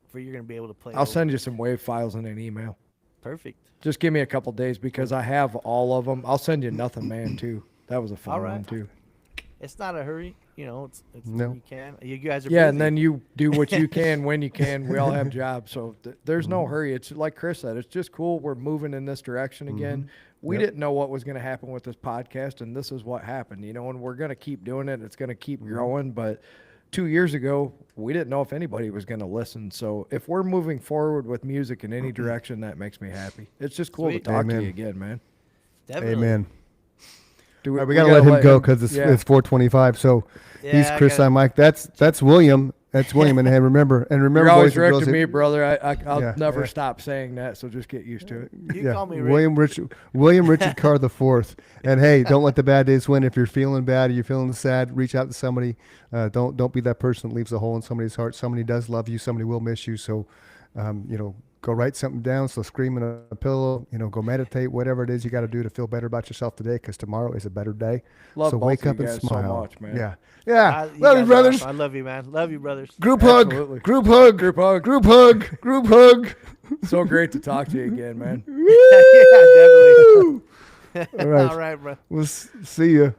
[SPEAKER 3] for you're gonna be able to play.
[SPEAKER 2] I'll
[SPEAKER 3] over.
[SPEAKER 2] send you some wave files in an email.
[SPEAKER 3] Perfect.
[SPEAKER 2] Just give me a couple days because I have all of them. I'll send you Nothing Man too. That was a fun
[SPEAKER 3] All right.
[SPEAKER 2] one too.
[SPEAKER 3] It's not a hurry. You know, it's
[SPEAKER 1] No.
[SPEAKER 3] you can. You guys are
[SPEAKER 2] Yeah,
[SPEAKER 3] busy.
[SPEAKER 2] and then you do what you can when you can. We all have jobs, so there's no hurry. It's like Chris said. It's just cool. We're moving in this direction again. We
[SPEAKER 1] Yep.
[SPEAKER 2] didn't know what was going to happen with this podcast, and this is what happened. You know, and we're going to keep doing it. It's going to keep growing. But 2 years ago, we didn't know if anybody was going to listen. So if we're moving forward with music in any direction, that makes me happy. It's just cool
[SPEAKER 3] Sweet.
[SPEAKER 2] to talk to
[SPEAKER 1] Amen.
[SPEAKER 2] you again, man.
[SPEAKER 3] Definitely.
[SPEAKER 1] Amen.
[SPEAKER 2] Do
[SPEAKER 1] All right, we gotta let him go because
[SPEAKER 2] yeah.
[SPEAKER 1] it's 4:25. So he's
[SPEAKER 3] Yeah, I
[SPEAKER 1] Chris.
[SPEAKER 3] gotta-
[SPEAKER 1] I'm Mike. That's William. That's William. And hey, remember,
[SPEAKER 2] You're always
[SPEAKER 1] boys and girls,
[SPEAKER 2] directing me, brother. I'll
[SPEAKER 1] Yeah.
[SPEAKER 2] never
[SPEAKER 1] Yeah.
[SPEAKER 2] stop saying that, so just get used to it.
[SPEAKER 3] You call me Rick.
[SPEAKER 1] William Richard Carr the Fourth. And hey, don't let the bad days win. If you're feeling bad or you're feeling sad, reach out to somebody. Don't be that person that leaves a hole in somebody's heart. Somebody does love you. Somebody will miss you. So, go write something down. So scream in a pillow. Go meditate. Whatever it is you got to do to feel better about yourself today, because tomorrow is a better day.
[SPEAKER 2] Love
[SPEAKER 1] so
[SPEAKER 2] both
[SPEAKER 1] wake
[SPEAKER 2] of
[SPEAKER 1] up
[SPEAKER 2] you
[SPEAKER 1] and
[SPEAKER 2] guys so
[SPEAKER 1] smile.
[SPEAKER 2] much, man.
[SPEAKER 1] Yeah.
[SPEAKER 3] You
[SPEAKER 1] Love you,
[SPEAKER 3] guys are
[SPEAKER 1] brothers.
[SPEAKER 3] awesome. I love you, man. Love you, brothers.
[SPEAKER 1] Group hug.
[SPEAKER 2] Absolutely.
[SPEAKER 1] Group hug.
[SPEAKER 2] Group hug.
[SPEAKER 1] Group hug. Group hug.
[SPEAKER 2] So great to talk to you again, man.
[SPEAKER 3] yeah, definitely.
[SPEAKER 1] All right.
[SPEAKER 3] All right, bro.
[SPEAKER 1] We'll see you.